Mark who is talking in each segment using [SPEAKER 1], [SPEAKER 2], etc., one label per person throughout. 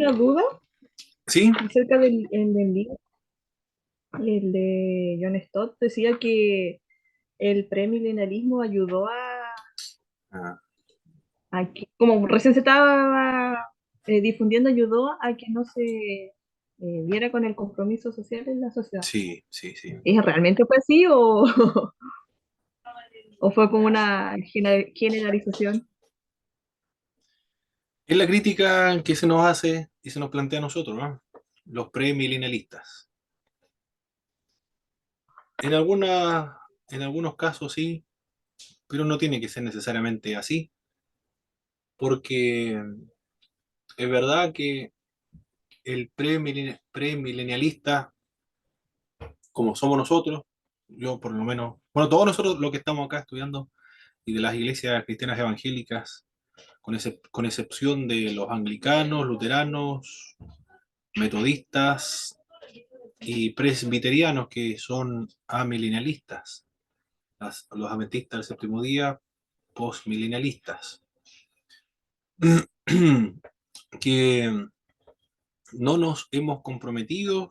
[SPEAKER 1] una duda
[SPEAKER 2] Sí,
[SPEAKER 1] acerca del libro. El de John Stott decía que el premilenialismo ayudó
[SPEAKER 2] ah,
[SPEAKER 1] a que, como recién se estaba difundiendo, ayudó a que no se viera con el compromiso social en la sociedad.
[SPEAKER 2] sí, sí, sí.
[SPEAKER 1] ¿Es realmente fue así o fue como una generalización?
[SPEAKER 2] Es la crítica que se nos hace y se nos plantea a nosotros, ¿no? Los premilenialistas. En en algunos casos sí, pero no tiene que ser necesariamente así, porque es verdad que el premilenialista, como somos nosotros, yo por lo menos, bueno, todos nosotros los que estamos acá estudiando y de las iglesias cristianas evangélicas, con excepción de los anglicanos, luteranos, metodistas y presbiterianos que son amilenialistas, los adventistas del séptimo día, postmilenialistas, que no nos hemos comprometido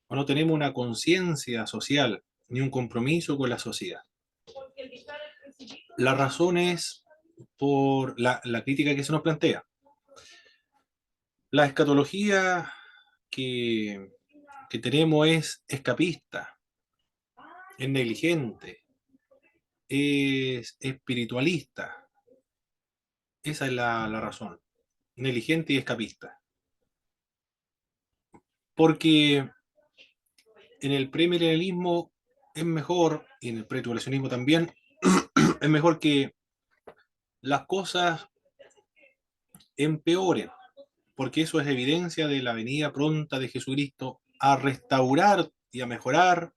[SPEAKER 2] o no tenemos una conciencia social ni un compromiso con la sociedad. La razón es por la crítica que se nos plantea. La escatología que, que tenemos es escapista, es negligente, es espiritualista. Esa es la razón. Negligente y escapista. Porque en el premilenialismo es mejor, y en el pretribulacionismo también, es mejor que las cosas empeoren, porque eso es evidencia de la venida pronta de Jesucristo a restaurar y a mejorar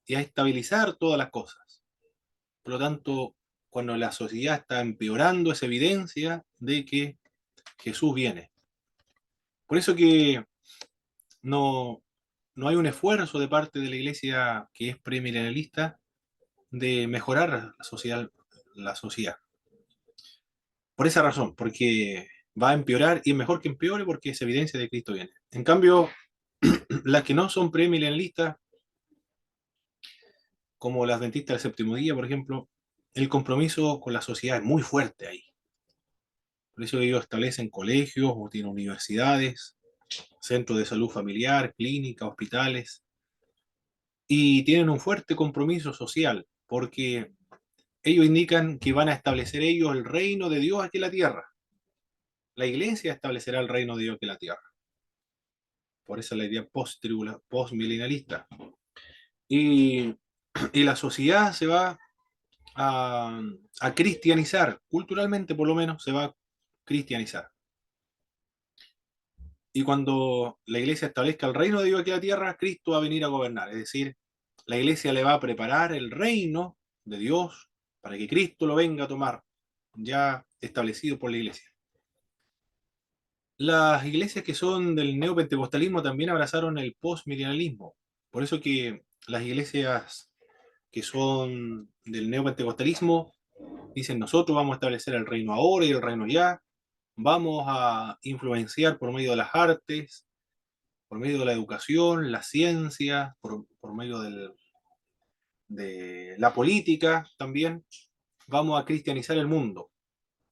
[SPEAKER 2] y a estabilizar todas las cosas. Por lo tanto, cuando la sociedad está empeorando, es evidencia de que Jesús viene. Por eso que no, no hay un esfuerzo de parte de la iglesia que es premilenialista de mejorar la sociedad. Por esa razón, porque va a empeorar y es mejor que empeore porque es evidencia de que Cristo viene. En cambio, las que no son premilenialistas, como las adventistas del séptimo día, por ejemplo, el compromiso con la sociedad es muy fuerte ahí. Por eso ellos establecen colegios o tienen universidades, centros de salud familiar, clínicas, hospitales, y tienen un fuerte compromiso social, porque ellos indican que van a establecer ellos el reino de Dios aquí en la tierra. La iglesia establecerá el reino de Dios aquí en la tierra. Por eso la idea postmilenarista. Y, y la sociedad se va a cristianizar, culturalmente por lo menos se va a cristianizar. Y cuando la iglesia establezca el reino de Dios aquí en la tierra, Cristo va a venir a gobernar. Es decir, la iglesia le va a preparar el reino de Dios para que Cristo lo venga a tomar, ya establecido por la iglesia. Las iglesias que son del neopentecostalismo también abrazaron el postmilenialismo. Por eso que las iglesias que son del neopentecostalismo dicen nosotros vamos a establecer el reino ahora y el reino ya, vamos a influenciar por medio de las artes, por medio de la educación, la ciencia, por medio de la política también, vamos a cristianizar el mundo.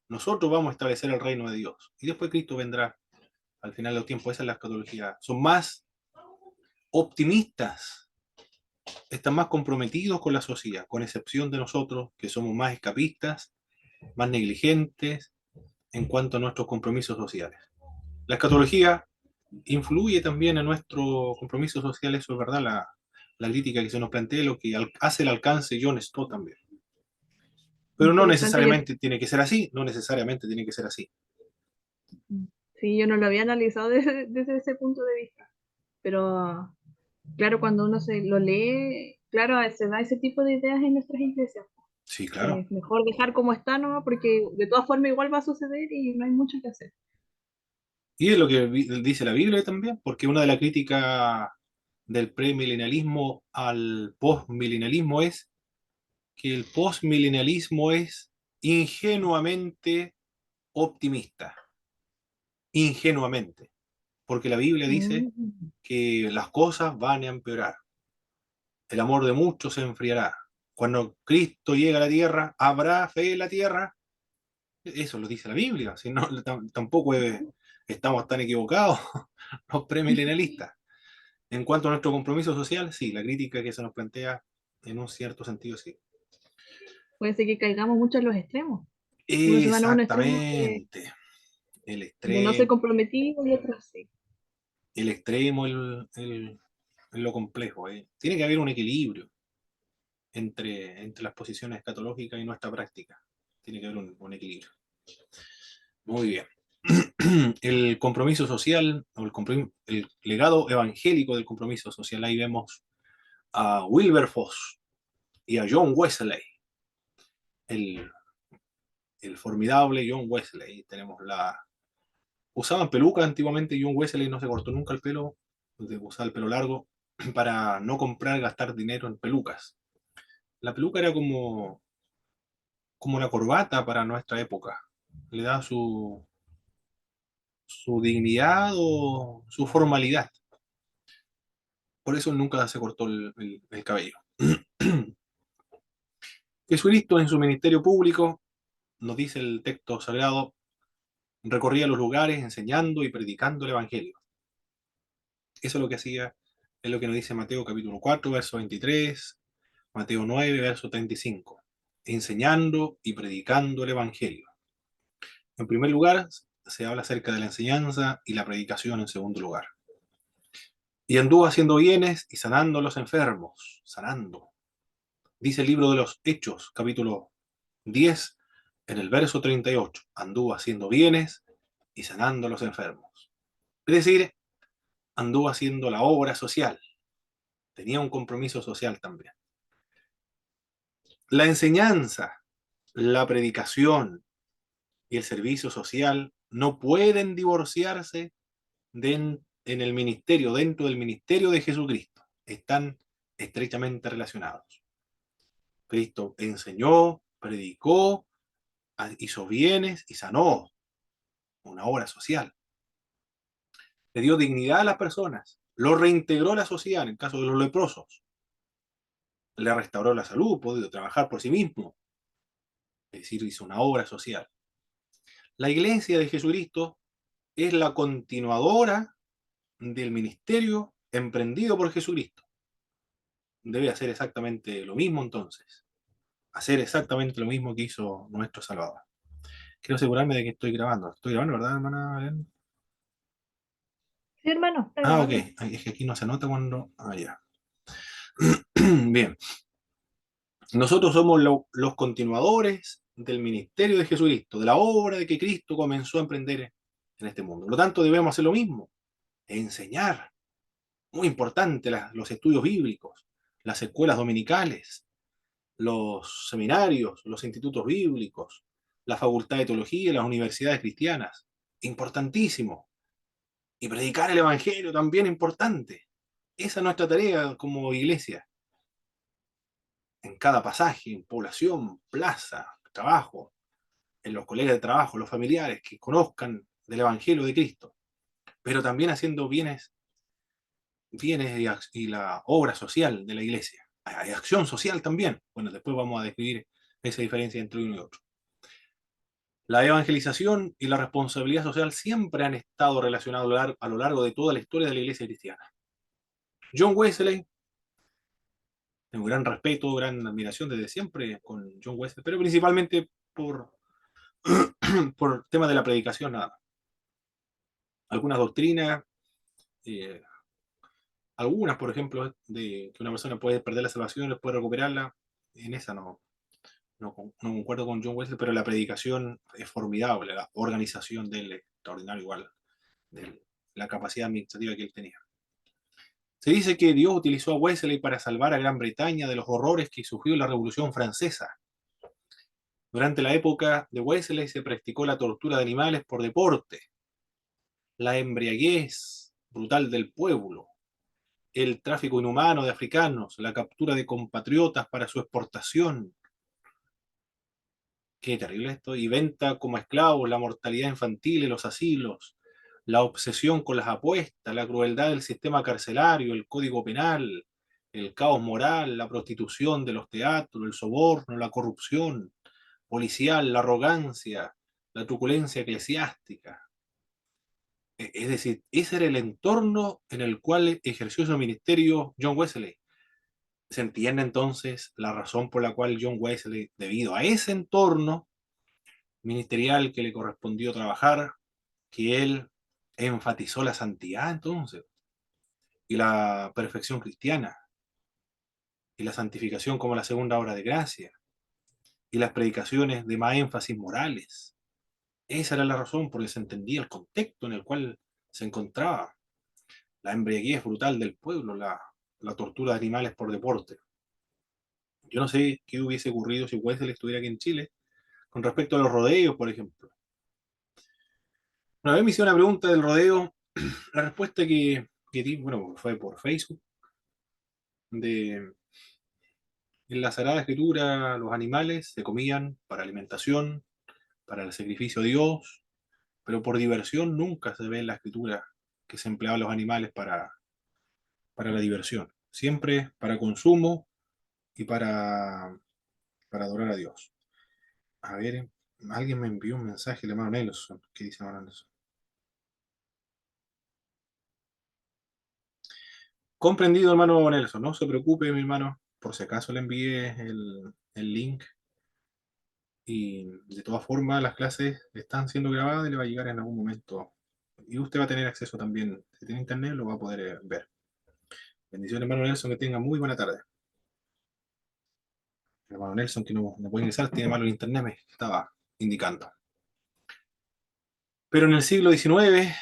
[SPEAKER 2] Nosotros vamos a establecer el reino de Dios. Y después Cristo vendrá al final de los tiempos. Esa es la escatología. Son más optimistas, están más comprometidos con la sociedad, con excepción de nosotros, que somos más escapistas, más negligentes en cuanto a nuestros compromisos sociales. La escatología influye también en nuestro compromiso social, eso es verdad, la crítica que se nos plantea, lo que hace el alcance John Stott también. Pero no
[SPEAKER 1] Interesante.
[SPEAKER 2] necesariamente tiene que ser así, no necesariamente tiene que ser así.
[SPEAKER 1] Sí, yo no lo había analizado desde ese punto de vista, pero claro, cuando uno se lo lee, claro, se da ese tipo de ideas en nuestras iglesias.
[SPEAKER 2] Sí, claro.
[SPEAKER 1] Es mejor dejar como está, ¿no? Porque de todas formas igual va a suceder y no hay mucho que hacer.
[SPEAKER 2] Y es lo que dice la Biblia también, porque una de las críticas del premilenialismo al postmilenialismo es que el postmilenialismo es ingenuamente optimista. ingenuamente, porque la Biblia dice
[SPEAKER 1] Mm.
[SPEAKER 2] que las cosas van a empeorar, el amor de muchos se enfriará. Cuando Cristo llega a la tierra, ¿habrá fe en la tierra? Eso lo dice la Biblia, si no, tampoco estamos tan equivocados los premilenialistas. En cuanto a nuestro compromiso social, sí, la crítica que se nos plantea en un cierto sentido, sí.
[SPEAKER 1] Puede ser que caigamos mucho en los extremos. Unos se van a un extremo
[SPEAKER 2] Exactamente. El
[SPEAKER 1] de no ser
[SPEAKER 2] extremo,
[SPEAKER 1] comprometido y otros sí.
[SPEAKER 2] el extremo, lo complejo. Tiene que haber un equilibrio entre las posiciones escatológicas y nuestra práctica. Tiene que haber un equilibrio. Muy bien. El compromiso social, o el legado evangélico del compromiso social, ahí vemos a Wilberforce y a John Wesley, el, el formidable John Wesley. Tenemos usaban peluca antiguamente, John Wesley no se cortó nunca el pelo, usaba el pelo largo para no comprar, gastar dinero en pelucas. La peluca era como la corbata para nuestra época. Le da su dignidad o su formalidad. Por eso nunca se cortó el cabello. Jesucristo en su ministerio público, nos dice el texto sagrado, recorría los lugares enseñando y predicando el Evangelio. Eso es lo que hacía, es lo que nos dice Mateo capítulo 4, verso 23, Mateo 9, verso 35. Enseñando y predicando el Evangelio. En primer lugar, se habla acerca de la enseñanza y la predicación en segundo lugar. Y anduvo haciendo bienes y sanando a los enfermos, sanando. Dice el libro de los Hechos, capítulo 10, en el verso 38. Anduvo haciendo bienes y sanando a los enfermos. Es decir, anduvo haciendo la obra social. Tenía un compromiso social también. La enseñanza, la predicación y el servicio social no pueden divorciarse en el ministerio, dentro del ministerio de Jesucristo. Están estrechamente relacionados. Cristo enseñó, predicó, hizo bienes y sanó. Una obra social. Le dio dignidad a las personas. Lo reintegró a la sociedad en el caso de los leprosos. Le restauró la salud, pudo trabajar por sí mismo. Es decir, hizo una obra social. La iglesia de Jesucristo es la continuadora del ministerio emprendido por Jesucristo. Debe hacer exactamente lo mismo entonces. Hacer exactamente lo mismo que hizo nuestro Salvador. Quiero asegurarme de que estoy grabando. Estoy grabando, ¿verdad, hermana Belén?
[SPEAKER 1] Sí, hermano, está
[SPEAKER 2] Ah, ok.
[SPEAKER 1] grabando.
[SPEAKER 2] Es que aquí no se nota cuando. Ah, ya. Bien. Nosotros somos los continuadores del ministerio de Jesucristo, de la obra de que Cristo comenzó a emprender en este mundo. Por lo tanto, debemos hacer lo mismo, enseñar. Muy importante los estudios bíblicos, las escuelas dominicales, los seminarios, los institutos bíblicos, la facultad de teología, las universidades cristianas. Importantísimo. Y predicar el evangelio también importante. Esa es nuestra tarea como iglesia. En cada pasaje, en población, plaza, trabajo, en los colegas de trabajo, los familiares que conozcan del evangelio de Cristo, pero también haciendo bienes y la obra social de la iglesia. Hay acción social también. Bueno, después vamos a describir esa diferencia entre uno y otro. La evangelización y la responsabilidad social siempre han estado relacionados a lo largo de toda la historia de la iglesia cristiana. John Wesley, tengo gran respeto, gran admiración desde siempre con John Wesley, pero principalmente por tema de la predicación, nada. Algunas doctrinas, eh, algunas, por ejemplo, de que una persona puede perder la salvación, puede recuperarla, en esa no concuerdo con John Wesley, pero la predicación es formidable, la organización del extraordinario igual, de la capacidad administrativa que él tenía. Se dice que Dios utilizó a Wesley para salvar a Gran Bretaña de los horrores que sufrió la Revolución Francesa. Durante la época de Wesley se practicó la tortura de animales por deporte, la embriaguez brutal del pueblo, el tráfico inhumano de africanos, la captura de compatriotas para su exportación. Qué terrible esto. Y venta como esclavos, la mortalidad infantil en los asilos, la obsesión con las apuestas, la crueldad del sistema carcelario, el código penal, el caos moral, la prostitución de los teatros, el soborno, la corrupción policial, la arrogancia, la truculencia eclesiástica. Es decir, ese era el entorno en el cual ejerció su ministerio John Wesley. Se entiende entonces la razón por la cual John Wesley, debido a ese entorno ministerial que le correspondió trabajar, que él enfatizó la santidad entonces, y la perfección cristiana, y la santificación como la segunda obra de gracia, y las predicaciones de más énfasis morales. Esa era la razón por la que se entendía el contexto en el cual se encontraba. La embriaguez brutal del pueblo, la tortura de animales por deporte. Yo no sé qué hubiese ocurrido si Wesley estuviera aquí en Chile con respecto a los rodeos, por ejemplo. Una vez me hicieron una pregunta del rodeo, la respuesta que di, bueno, fue por Facebook, de en la Sagrada Escritura los animales se comían para alimentación, para el sacrificio a Dios, pero por diversión nunca se ve en la Escritura que se empleaban los animales para la diversión, siempre para consumo y para adorar a Dios. A ver, alguien me envió un mensaje, el hermano Nelson. ¿Qué dice hermano Nelson? Comprendido, hermano Nelson, no se preocupe, mi hermano. Por si acaso le envié el link. Y de todas formas, las clases están siendo grabadas y le va a llegar en algún momento. Y usted va a tener acceso también. Si tiene internet, lo va a poder ver. Bendiciones, hermano Nelson, que tenga muy buena tarde. El hermano Nelson, que no puede ingresar, tiene malo el internet, me estaba indicando. Pero en el siglo XIX,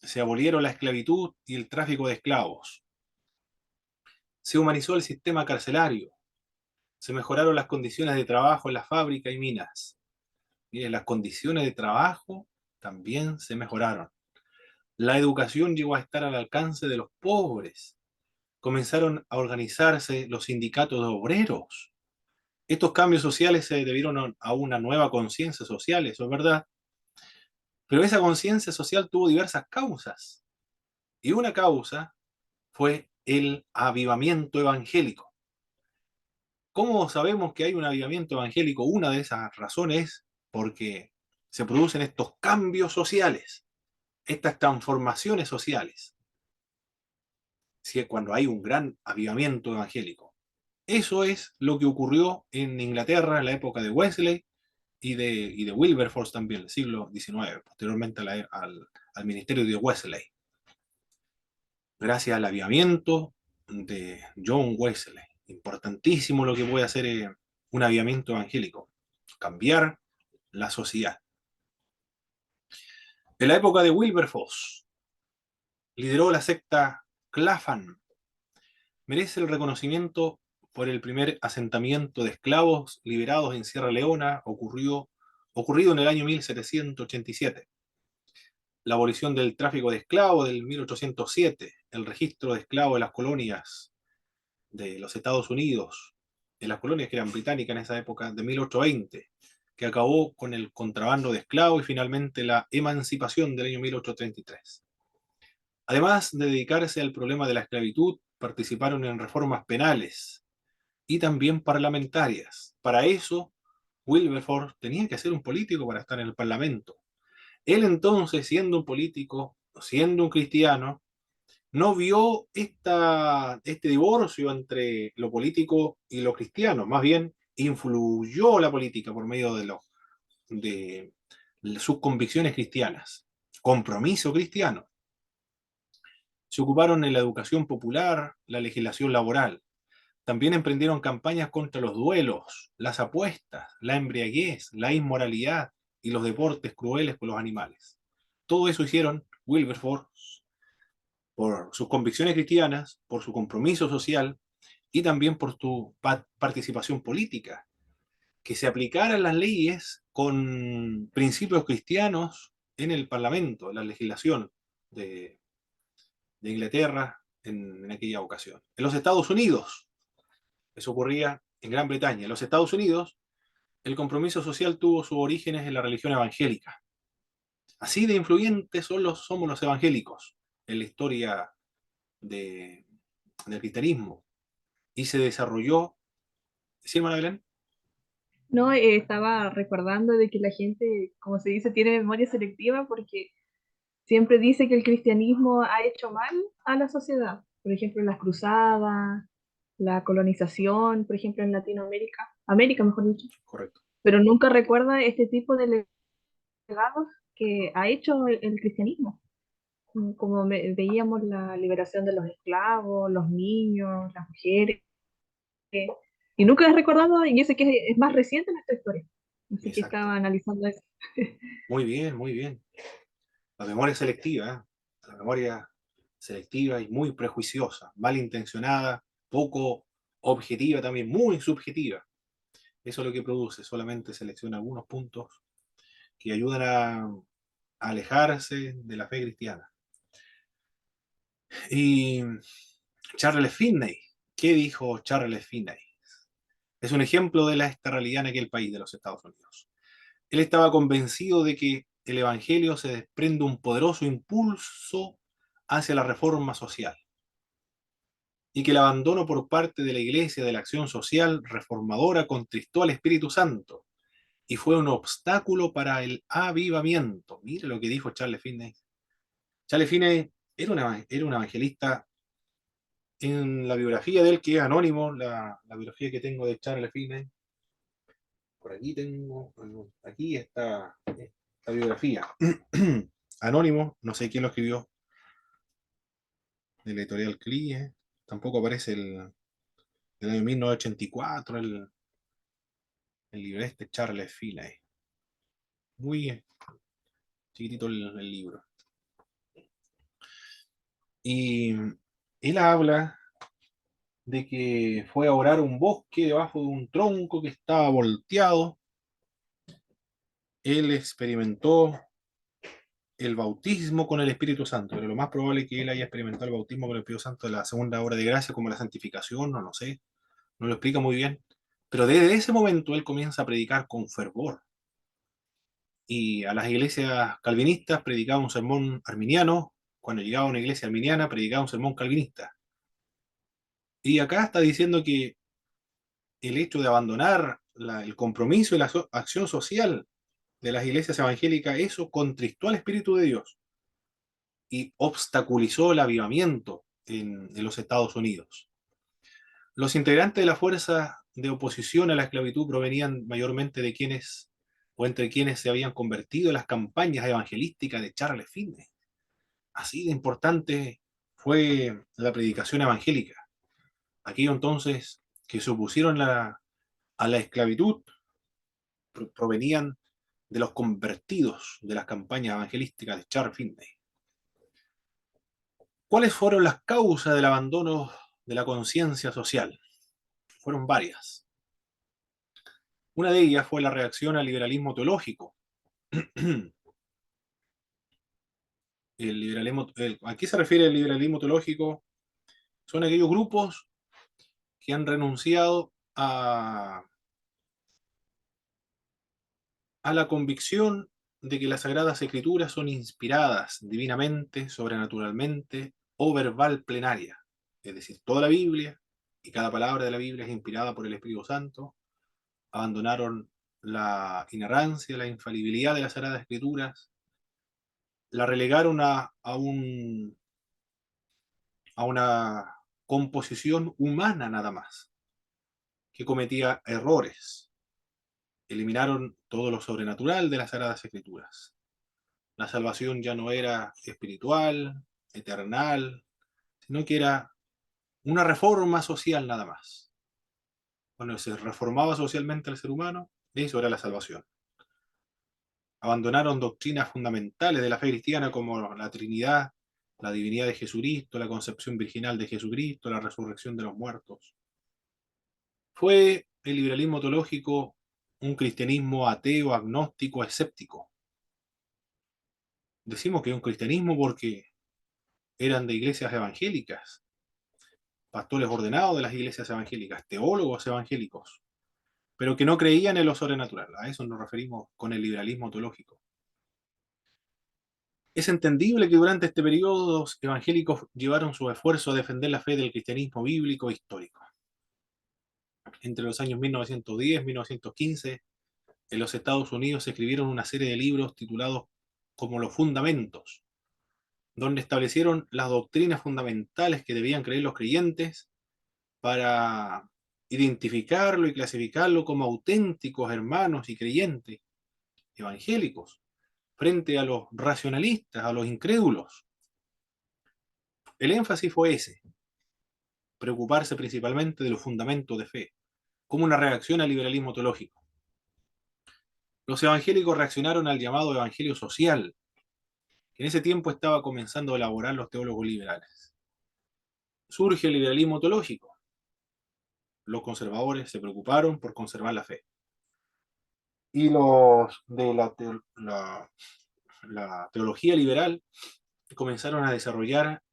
[SPEAKER 2] se abolieron la esclavitud y el tráfico de esclavos. Se humanizó el sistema carcelario. Se mejoraron las condiciones de trabajo en las fábricas y minas. Miren, las condiciones de trabajo también se mejoraron. La educación llegó a estar al alcance de los pobres. Comenzaron a organizarse los sindicatos de obreros. Estos cambios sociales se debieron a una nueva conciencia social, eso es verdad, pero esa conciencia social tuvo diversas causas. Y una causa fue el avivamiento evangélico. ¿Cómo sabemos que hay un avivamiento evangélico? Una de esas razones es porque se producen estos cambios sociales, estas transformaciones sociales, si es cuando hay un gran avivamiento evangélico. Eso es lo que ocurrió en Inglaterra en la época de Wesley y de Wilberforce también, el siglo XIX, posteriormente al ministerio de Wesley. Gracias al avivamiento de John Wesley. Importantísimo lo que puede hacer un avivamiento evangélico. Cambiar la sociedad. En la época de Wilberforce, lideró la secta Clapham. Merece el reconocimiento por el primer asentamiento de esclavos liberados en Sierra Leona ocurrido en el año 1787. La abolición del tráfico de esclavos del 1807, el registro de esclavos de las colonias de los Estados Unidos, de las colonias que eran británicas en esa época, de 1820, que acabó con el contrabando de esclavos y finalmente la emancipación del año 1833. Además de dedicarse al problema de la esclavitud, participaron en reformas penales y también parlamentarias. Para eso, Wilberforce tenía que ser un político para estar en el Parlamento. Él entonces, siendo un político, siendo un cristiano, no vio este divorcio entre lo político y lo cristiano, más bien influyó la política por medio de sus convicciones cristianas, compromiso cristiano. Se ocuparon en la educación popular, la legislación laboral. También emprendieron campañas contra los duelos, las apuestas, la embriaguez, la inmoralidad y los deportes crueles con los animales. Todo eso hicieron Wilberforce por sus convicciones cristianas, por su compromiso social y también por su participación política. Que se aplicaran las leyes con principios cristianos en el Parlamento, en la legislación de Inglaterra en aquella ocasión. En los Estados Unidos, eso ocurría en Gran Bretaña. En los Estados Unidos, el compromiso social tuvo sus orígenes en la religión evangélica. Así de influyentes somos los evangélicos en la historia de, del cristianismo. Y se desarrolló, ¿sí, hermana Belén?
[SPEAKER 1] No, estaba recordando de que la gente, como se dice, tiene memoria selectiva porque siempre dice que el cristianismo ha hecho mal a la sociedad. Por ejemplo, las cruzadas, la colonización, por ejemplo, en Latinoamérica, América, mejor dicho,
[SPEAKER 2] Correcto.
[SPEAKER 1] pero nunca recuerda este tipo de legados que ha hecho el cristianismo. Como veíamos la liberación de los esclavos, los niños, las mujeres, y nunca he recordado, y ese que es más reciente en nuestra historia. Así que estaba
[SPEAKER 2] Exacto.
[SPEAKER 1] analizando eso.
[SPEAKER 2] Muy bien, muy bien. La memoria selectiva, ¿eh? La memoria selectiva y muy prejuiciosa, malintencionada, poco objetiva también, muy subjetiva. Eso es lo que produce, solamente selecciona algunos puntos que ayudan a alejarse de la fe cristiana. Y Charles Finney, ¿qué dijo Charles Finney? Es un ejemplo de esta realidad en aquel país de los Estados Unidos. Él estaba convencido de que el Evangelio se desprende un poderoso impulso hacia la reforma social y que el abandono por parte de la Iglesia de la acción social reformadora contristó al Espíritu Santo y fue un obstáculo para el avivamiento. Mire lo que dijo Charles Finney. Charles Finney era un evangelista. En la biografía de él, que es anónimo, la biografía que tengo de Charles Finney, por aquí tengo, aquí está la biografía. Anónimo, no sé quién lo escribió, de la editorial CLIE, tampoco aparece el año 1984, el libro este, Charles Finney. Muy chiquitito el libro. Y él habla de que fue a orar un bosque debajo de un tronco que estaba volteado. Él experimentó el bautismo con el Espíritu Santo, pero lo más probable es que él haya experimentado el bautismo con el Espíritu Santo de la segunda obra de gracia, como la santificación, no lo sé, no lo explica muy bien. Pero desde ese momento él comienza a predicar con fervor. Y a las iglesias calvinistas predicaba un sermón arminiano, cuando llegaba a una iglesia arminiana predicaba un sermón calvinista. Y acá está diciendo que el hecho de abandonar el compromiso y la acción social de las iglesias evangélicas, eso contristó al Espíritu de Dios y obstaculizó el avivamiento en los Estados Unidos. Los integrantes de la fuerza de oposición a la esclavitud provenían mayormente de quienes o entre quienes se habían convertido en las campañas evangelísticas de Charles Finney. Así de importante fue la predicación evangélica. Aquellos entonces que se opusieron a la esclavitud provenían de los convertidos de las campañas evangelísticas de Charles Finney. ¿Cuáles fueron las causas del abandono de la conciencia social? Fueron varias. Una de ellas fue la reacción al liberalismo teológico. ¿A qué se refiere el liberalismo teológico? Son aquellos grupos que han renunciado a la convicción de que las Sagradas Escrituras son inspiradas divinamente, sobrenaturalmente o verbal plenaria. Es decir, toda la Biblia y cada palabra de la Biblia es inspirada por el Espíritu Santo. Abandonaron la inerrancia, la infalibilidad de las Sagradas Escrituras, la relegaron a una composición humana nada más, que cometía errores. Eliminaron todo lo sobrenatural de las Sagradas Escrituras. La salvación ya no era espiritual, eternal, sino que era una reforma social nada más. Cuando se reformaba socialmente al ser humano, eso era la salvación. Abandonaron doctrinas fundamentales de la fe cristiana como la Trinidad, la divinidad de Jesucristo, la concepción virginal de Jesucristo, la resurrección de los muertos. Fue el liberalismo teológico un cristianismo ateo, agnóstico, escéptico. Decimos que es un cristianismo porque eran de iglesias evangélicas, pastores ordenados de las iglesias evangélicas, teólogos evangélicos, pero que no creían en lo sobrenatural. A eso nos referimos con el liberalismo teológico. Es entendible que durante este periodo los evangélicos llevaron su esfuerzo a defender la fe del cristianismo bíblico e histórico. Entre los años 1910 y 1915, en los Estados Unidos se escribieron una serie de libros titulados como Los Fundamentos, donde establecieron las doctrinas fundamentales que debían creer los creyentes para identificarlo y clasificarlo como auténticos hermanos y creyentes evangélicos frente a los racionalistas, a los incrédulos. El énfasis fue ese, preocuparse principalmente de los fundamentos de fe, como una reacción al liberalismo teológico. Los evangélicos reaccionaron al llamado evangelio social, que en ese tiempo estaba comenzando a elaborar los teólogos liberales. Surge el liberalismo teológico. Los conservadores se preocuparon por conservar la fe. Y los de la teología liberal comenzaron a desarrollar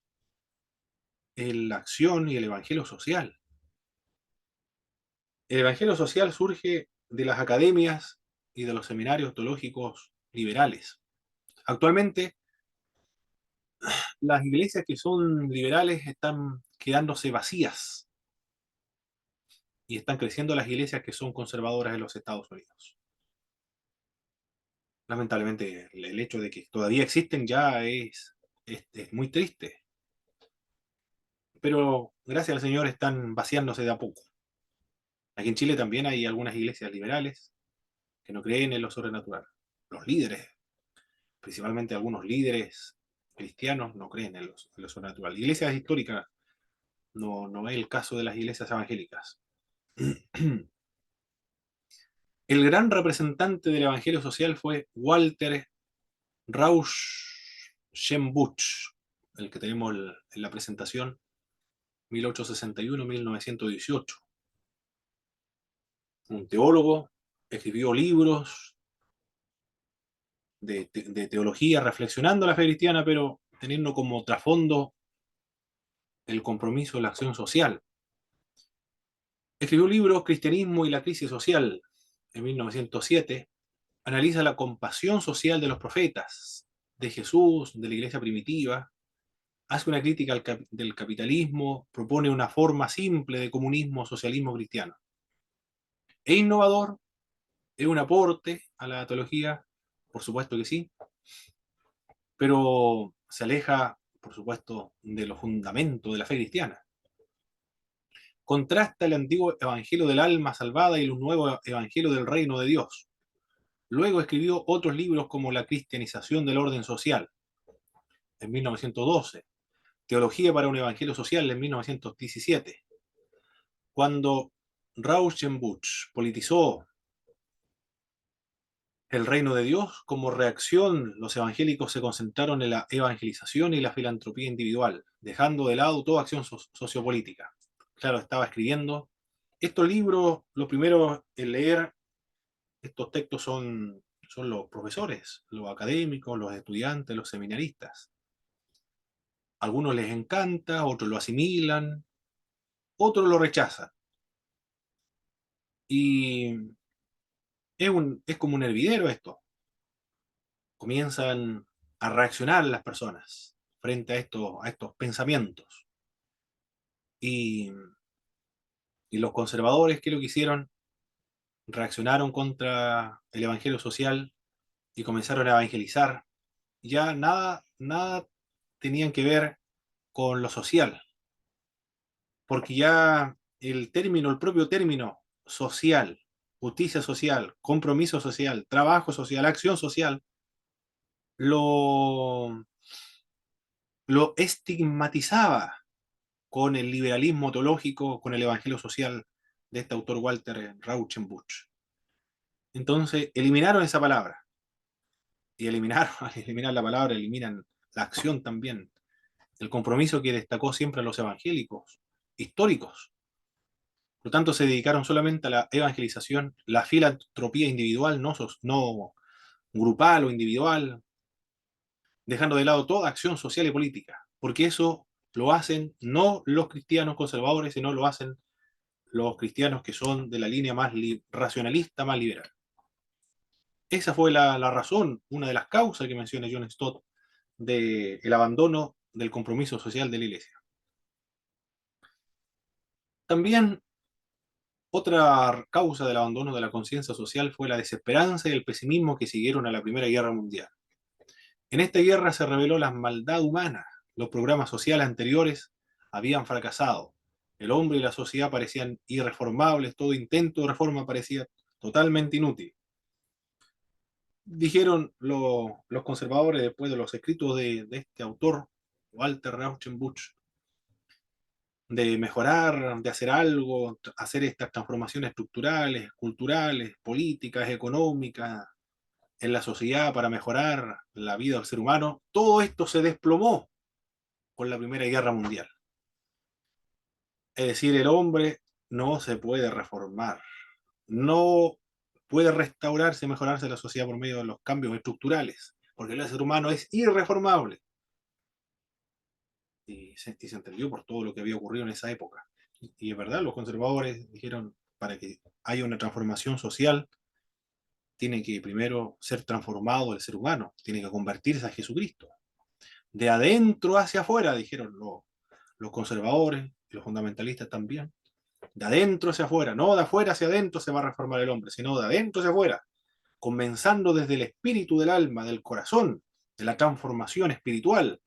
[SPEAKER 2] la acción y el evangelio social. El evangelio social surge de las academias y de los seminarios teológicos liberales. Actualmente, las iglesias que son liberales están quedándose vacías y están creciendo las iglesias que son conservadoras en los Estados Unidos. Lamentablemente, el hecho de que todavía existen ya es muy triste, pero gracias al Señor están vaciándose de a poco. Aquí en Chile también hay algunas iglesias liberales que no creen en lo sobrenatural. Los líderes, principalmente algunos líderes cristianos, no creen en lo sobrenatural. Iglesias históricas, no es el caso de las iglesias evangélicas. El gran representante del evangelio social fue Walter Rauschenbusch, el que tenemos en la presentación, 1861-1918. Un teólogo, escribió libros de teología reflexionando la fe cristiana, pero teniendo como trasfondo el compromiso de la acción social. Escribió libros Cristianismo y la crisis social en 1907. Analiza la compasión social de los profetas, de Jesús, de la iglesia primitiva. Hace una crítica del capitalismo, propone una forma simple de comunismo, socialismo cristiano. ¿Es innovador? ¿Es un aporte a la teología? Por supuesto que sí, pero se aleja, por supuesto, de los fundamentos de la fe cristiana. Contrasta el antiguo evangelio del alma salvada y el nuevo evangelio del reino de Dios. Luego escribió otros libros como La cristianización del orden social, en 1912, Teología para un evangelio social, en 1917. Cuando Rauschenbusch politizó el reino de Dios, como reacción, los evangélicos se concentraron en la evangelización y la filantropía individual, dejando de lado toda acción sociopolítica. Claro, estaba escribiendo. Estos libros, los primeros en leer estos textos son los profesores, los académicos, los estudiantes, los seminaristas. Algunos les encanta, otros lo asimilan, otros lo rechazan. Y es como un hervidero esto. Comienzan a reaccionar las personas frente a estos pensamientos. Y, y los conservadores, ¿qué es lo que hicieron? Reaccionaron contra el evangelio social y comenzaron a evangelizar. Ya nada tenían que ver con lo social, porque ya el propio término social, justicia social, compromiso social, trabajo social, acción social, lo, lo estigmatizaba con el liberalismo teológico, con el evangelio social de este autor Walter Rauschenbusch. Entonces eliminaron esa palabra, y al eliminar la palabra eliminan la acción también, el compromiso que destacó siempre a los evangélicos históricos. Por lo tanto, se dedicaron solamente a la evangelización, la filantropía individual, no grupal o individual, dejando de lado toda acción social y política, porque eso lo hacen no los cristianos conservadores, sino lo hacen los cristianos que son de la línea más racionalista, más liberal. Esa fue la razón, una de las causas que menciona John Stott del abandono del compromiso social de la Iglesia. También otra causa del abandono de la conciencia social fue la desesperanza y el pesimismo que siguieron a la Primera Guerra Mundial. En esta guerra se reveló la maldad humana. Los programas sociales anteriores habían fracasado. El hombre y la sociedad parecían irreformables, todo intento de reforma parecía totalmente inútil. Dijeron los conservadores después de los escritos de este autor, Walter Rauschenbusch, de mejorar, de hacer algo, hacer estas transformaciones estructurales, culturales, políticas, económicas en la sociedad para mejorar la vida del ser humano. Todo esto se desplomó con la Primera Guerra Mundial. Es decir, el hombre no se puede reformar, no puede restaurarse, mejorarse la sociedad por medio de los cambios estructurales, porque el ser humano es irreformable. Y se entendió por todo lo que había ocurrido en esa época. Y es verdad, los conservadores dijeron, para que haya una transformación social, tiene que primero ser transformado el ser humano, tiene que convertirse a Jesucristo. De adentro hacia afuera, dijeron los conservadores y los fundamentalistas también. De adentro hacia afuera, no de afuera hacia adentro se va a reformar el hombre, sino de adentro hacia afuera, comenzando desde el espíritu del alma, del corazón, de la transformación espiritual,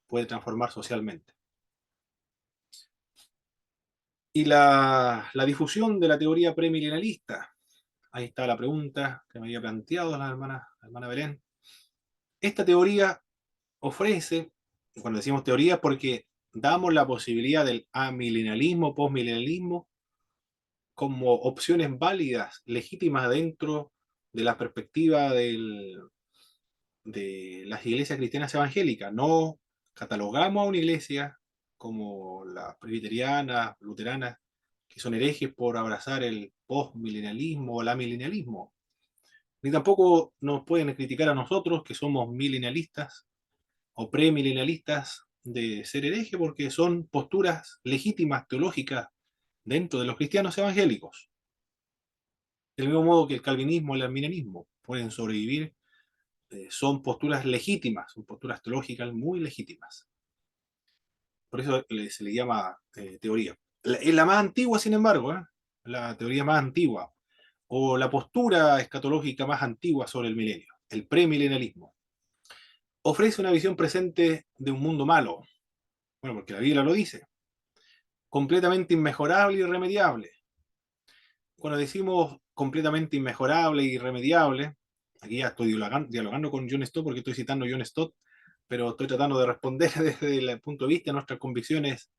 [SPEAKER 2] puede transformar socialmente. Y la difusión de la teoría premilenialista. Ahí está la pregunta que me había planteado la hermana Belén. Esta teoría ofrece, cuando decimos teoría, porque damos la posibilidad del amilenialismo, postmilenialismo, como opciones válidas, legítimas dentro de la perspectiva de las iglesias cristianas evangélicas. No catalogamos a una iglesia como las presbiterianas, luteranas, que son herejes por abrazar el postmilenialismo o el amilenialismo. Ni tampoco nos pueden criticar a nosotros, que somos milenialistas o premilenialistas, de ser hereje, porque son posturas legítimas teológicas dentro de los cristianos evangélicos. Del mismo modo que el calvinismo y el arminianismo pueden sobrevivir, son posturas legítimas, son posturas teológicas muy legítimas. Por eso se le llama teoría. Es la más antigua, sin embargo, la teoría más antigua, o la postura escatológica más antigua sobre el milenio, el premilenialismo. Ofrece una visión presente de un mundo malo, bueno, porque la Biblia lo dice, completamente inmejorable y irremediable. Cuando decimos completamente inmejorable y irremediable, aquí ya estoy dialogando con John Stott porque estoy citando a John Stott, pero estoy tratando de responder desde el punto de vista de nuestras convicciones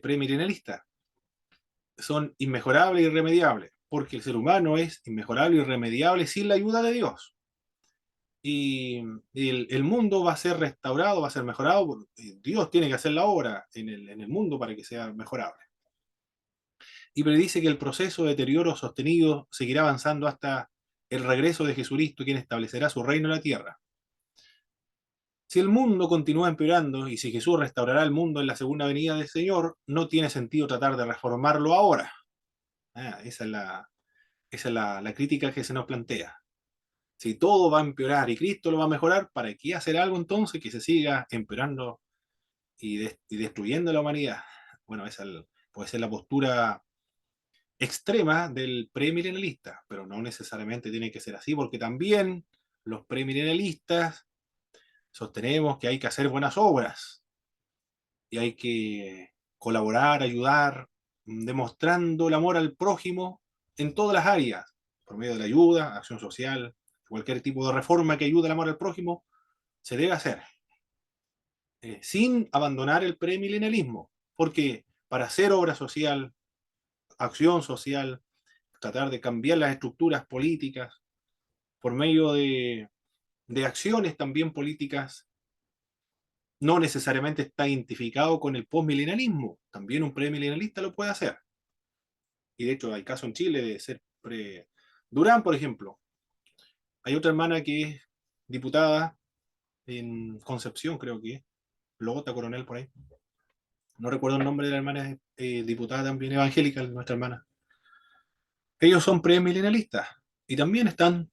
[SPEAKER 2] premilenialistas. Son inmejorables y irremediables, porque el ser humano es inmejorable y irremediable sin la ayuda de Dios. Y el mundo va a ser restaurado, va a ser mejorado. Dios tiene que hacer la obra en el mundo para que sea mejorable. Y predice que el proceso de deterioro sostenido seguirá avanzando hasta el regreso de Jesucristo, quien establecerá su reino en la tierra. Si el mundo continúa empeorando y si Jesús restaurará el mundo en la segunda venida del Señor, no tiene sentido tratar de reformarlo ahora. Esa es la crítica que se nos plantea. Si todo va a empeorar y Cristo lo va a mejorar, ¿para qué hacer algo entonces que se siga empeorando y destruyendo la humanidad? Bueno, puede ser la postura extrema del premilenialista, pero no necesariamente tiene que ser así, porque también los premilenialistas sostenemos que hay que hacer buenas obras y hay que colaborar, ayudar, demostrando el amor al prójimo en todas las áreas, por medio de la ayuda, acción social, cualquier tipo de reforma que ayude al amor al prójimo, se debe hacer, sin abandonar el premilenialismo, porque para hacer obra social, acción social, tratar de cambiar las estructuras políticas por medio de acciones también políticas, no necesariamente está identificado con el postmilenialismo. También un premilenialista lo puede hacer. Y de hecho hay casos en Chile de ser Durán, por ejemplo. Hay otra hermana que es diputada en Concepción, creo que es. Lota Coronel, por ahí. No recuerdo el nombre de la hermana, diputada también evangélica, nuestra hermana. Ellos son premilenialistas y también están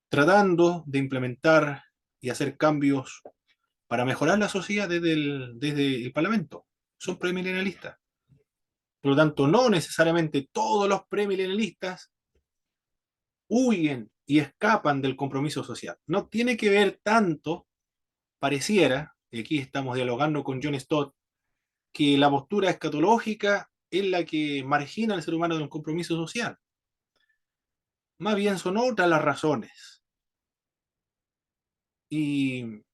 [SPEAKER 2] tratando de implementar y hacer cambios para mejorar la sociedad desde el Parlamento. Son premilenialistas. Por lo tanto, no necesariamente todos los premilenialistas huyen y escapan del compromiso social. No tiene que ver tanto, pareciera, y aquí estamos dialogando con John Stott, que la postura escatológica es la que margina al ser humano de un compromiso social. Más bien son otras las razones. Y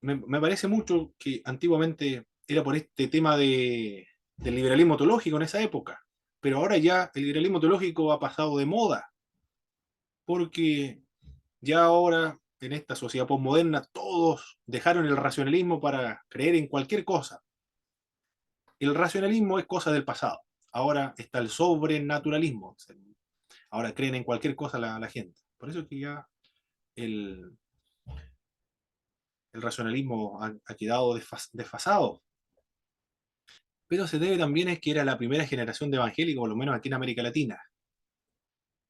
[SPEAKER 2] me parece mucho que antiguamente era por este tema del liberalismo teológico en esa época, pero ahora ya el liberalismo teológico ha pasado de moda, porque ya ahora en esta sociedad postmoderna todos dejaron el racionalismo para creer en cualquier cosa. El racionalismo es cosa del pasado. Ahora está el sobrenaturalismo. Ahora creen en cualquier cosa la gente. Por eso es que ya el, el racionalismo ha quedado desfasado. Pero se debe también a que era la primera generación de evangélicos, por lo menos aquí en América Latina.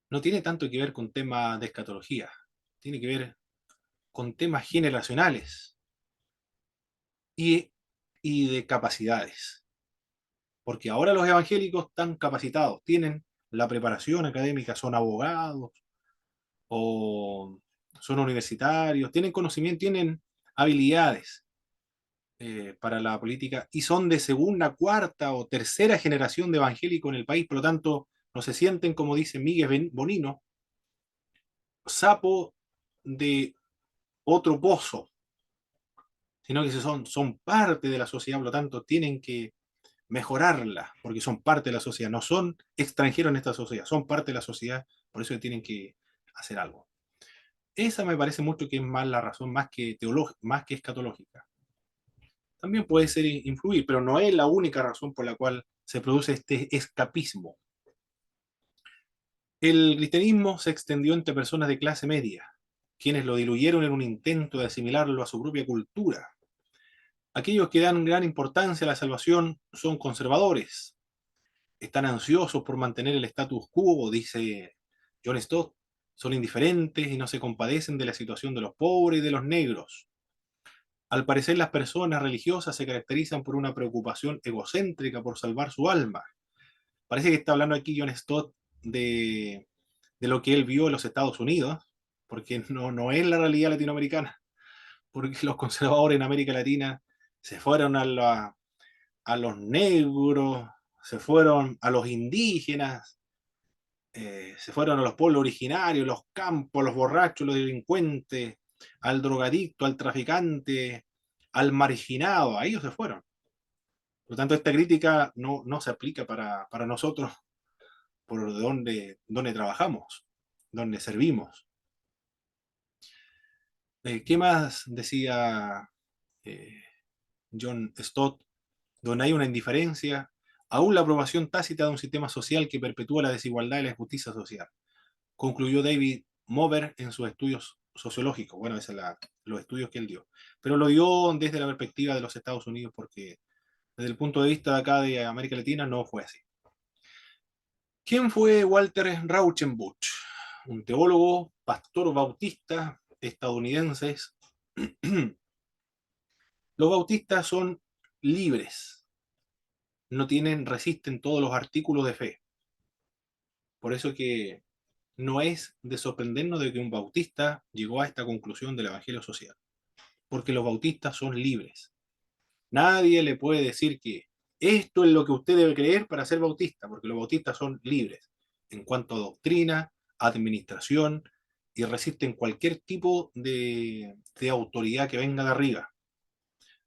[SPEAKER 2] No tiene tanto que ver con temas de escatología, tiene que ver con temas generacionales y, y de capacidades. Porque ahora los evangélicos están capacitados, tienen la preparación académica, son abogados o son universitarios, tienen conocimiento, tienen habilidades para la política y son de segunda, cuarta o tercera generación de evangélicos en el país, por lo tanto no se sienten, como dice Miguel Bonino, sapo de otro pozo, sino que son parte de la sociedad, por lo tanto tienen que mejorarla, porque son parte de la sociedad, no son extranjeros en esta sociedad, son parte de la sociedad, por eso tienen que hacer algo. Esa me parece mucho que es más la razón, más que escatológica. También puede ser influir, pero no es la única razón por la cual se produce este escapismo. El cristianismo se extendió entre personas de clase media, quienes lo diluyeron en un intento de asimilarlo a su propia cultura. Aquellos que dan gran importancia a la salvación son conservadores, están ansiosos por mantener el status quo, dice John Stott, son indiferentes y no se compadecen de la situación de los pobres y de los negros. Al parecer, las personas religiosas se caracterizan por una preocupación egocéntrica por salvar su alma. Parece que está hablando aquí John Stott de lo que él vio en los Estados Unidos, porque no es la realidad latinoamericana, porque los conservadores en América Latina se fueron a los negros, se fueron a los indígenas, se fueron a los pueblos originarios, los campos, los borrachos, los delincuentes, al drogadicto, al traficante, al marginado, a ellos se fueron. Por lo tanto, esta crítica no se aplica para nosotros por donde trabajamos, donde servimos. ¿Qué más decía eh, John Stott? Donde hay una indiferencia, aún la aprobación tácita de un sistema social que perpetúa la desigualdad y la injusticia social. Concluyó David Mover en sus estudios sociológicos. Bueno, esos son los estudios que él dio. Pero lo dio desde la perspectiva de los Estados Unidos porque desde el punto de vista de acá de América Latina no fue así. ¿Quién fue Walter Rauschenbusch? Un teólogo, pastor bautista estadounidense. Los bautistas son libres, no resisten todos los artículos de fe. Por eso que no es de sorprendernos de que un bautista llegó a esta conclusión del Evangelio social, porque los bautistas son libres. Nadie le puede decir que esto es lo que usted debe creer para ser bautista, porque los bautistas son libres en cuanto a doctrina, administración, y resisten cualquier tipo de autoridad que venga de arriba.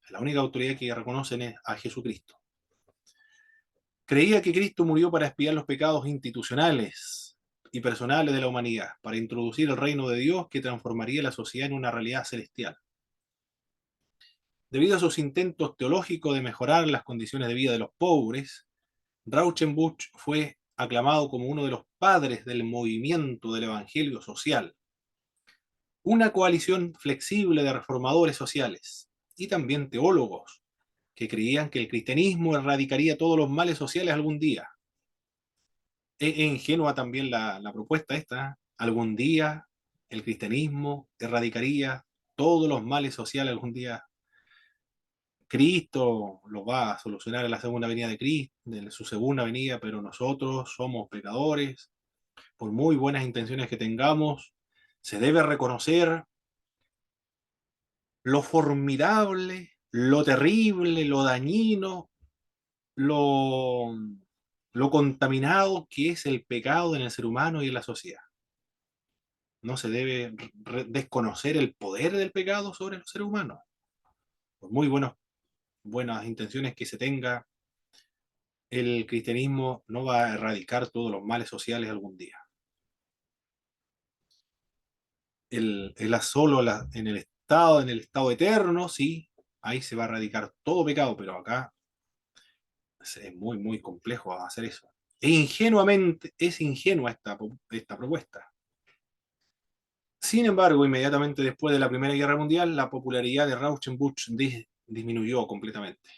[SPEAKER 2] La única autoridad que reconocen es a Jesucristo. Creía que Cristo murió para expiar los pecados institucionales y personales de la humanidad, para introducir el reino de Dios que transformaría la sociedad en una realidad celestial. Debido a sus intentos teológicos de mejorar las condiciones de vida de los pobres, Rauschenbusch fue aclamado como uno de los padres del movimiento del Evangelio social, una coalición flexible de reformadores sociales y también teólogos que creían que el cristianismo erradicaría todos los males sociales algún día. Es ingenua también la propuesta esta. Algún día el cristianismo erradicaría todos los males sociales algún día Cristo los va a solucionar en la segunda venida de Cristo, en su segunda venida, pero nosotros somos pecadores, por muy buenas intenciones que tengamos, se debe reconocer lo formidable, lo terrible, lo dañino, lo, lo contaminado que es el pecado en el ser humano y en la sociedad. No se debe desconocer el poder del pecado sobre los seres humanos. Por muy buenas intenciones que se tenga, el cristianismo no va a erradicar todos los males sociales algún día. Solo en el estado eterno, sí, ahí se va a erradicar todo pecado, pero acá es muy, muy complejo hacer eso. Es ingenua esta propuesta. Sin embargo, inmediatamente después de la Primera Guerra Mundial, la popularidad de Rauschenbusch disminuyó completamente,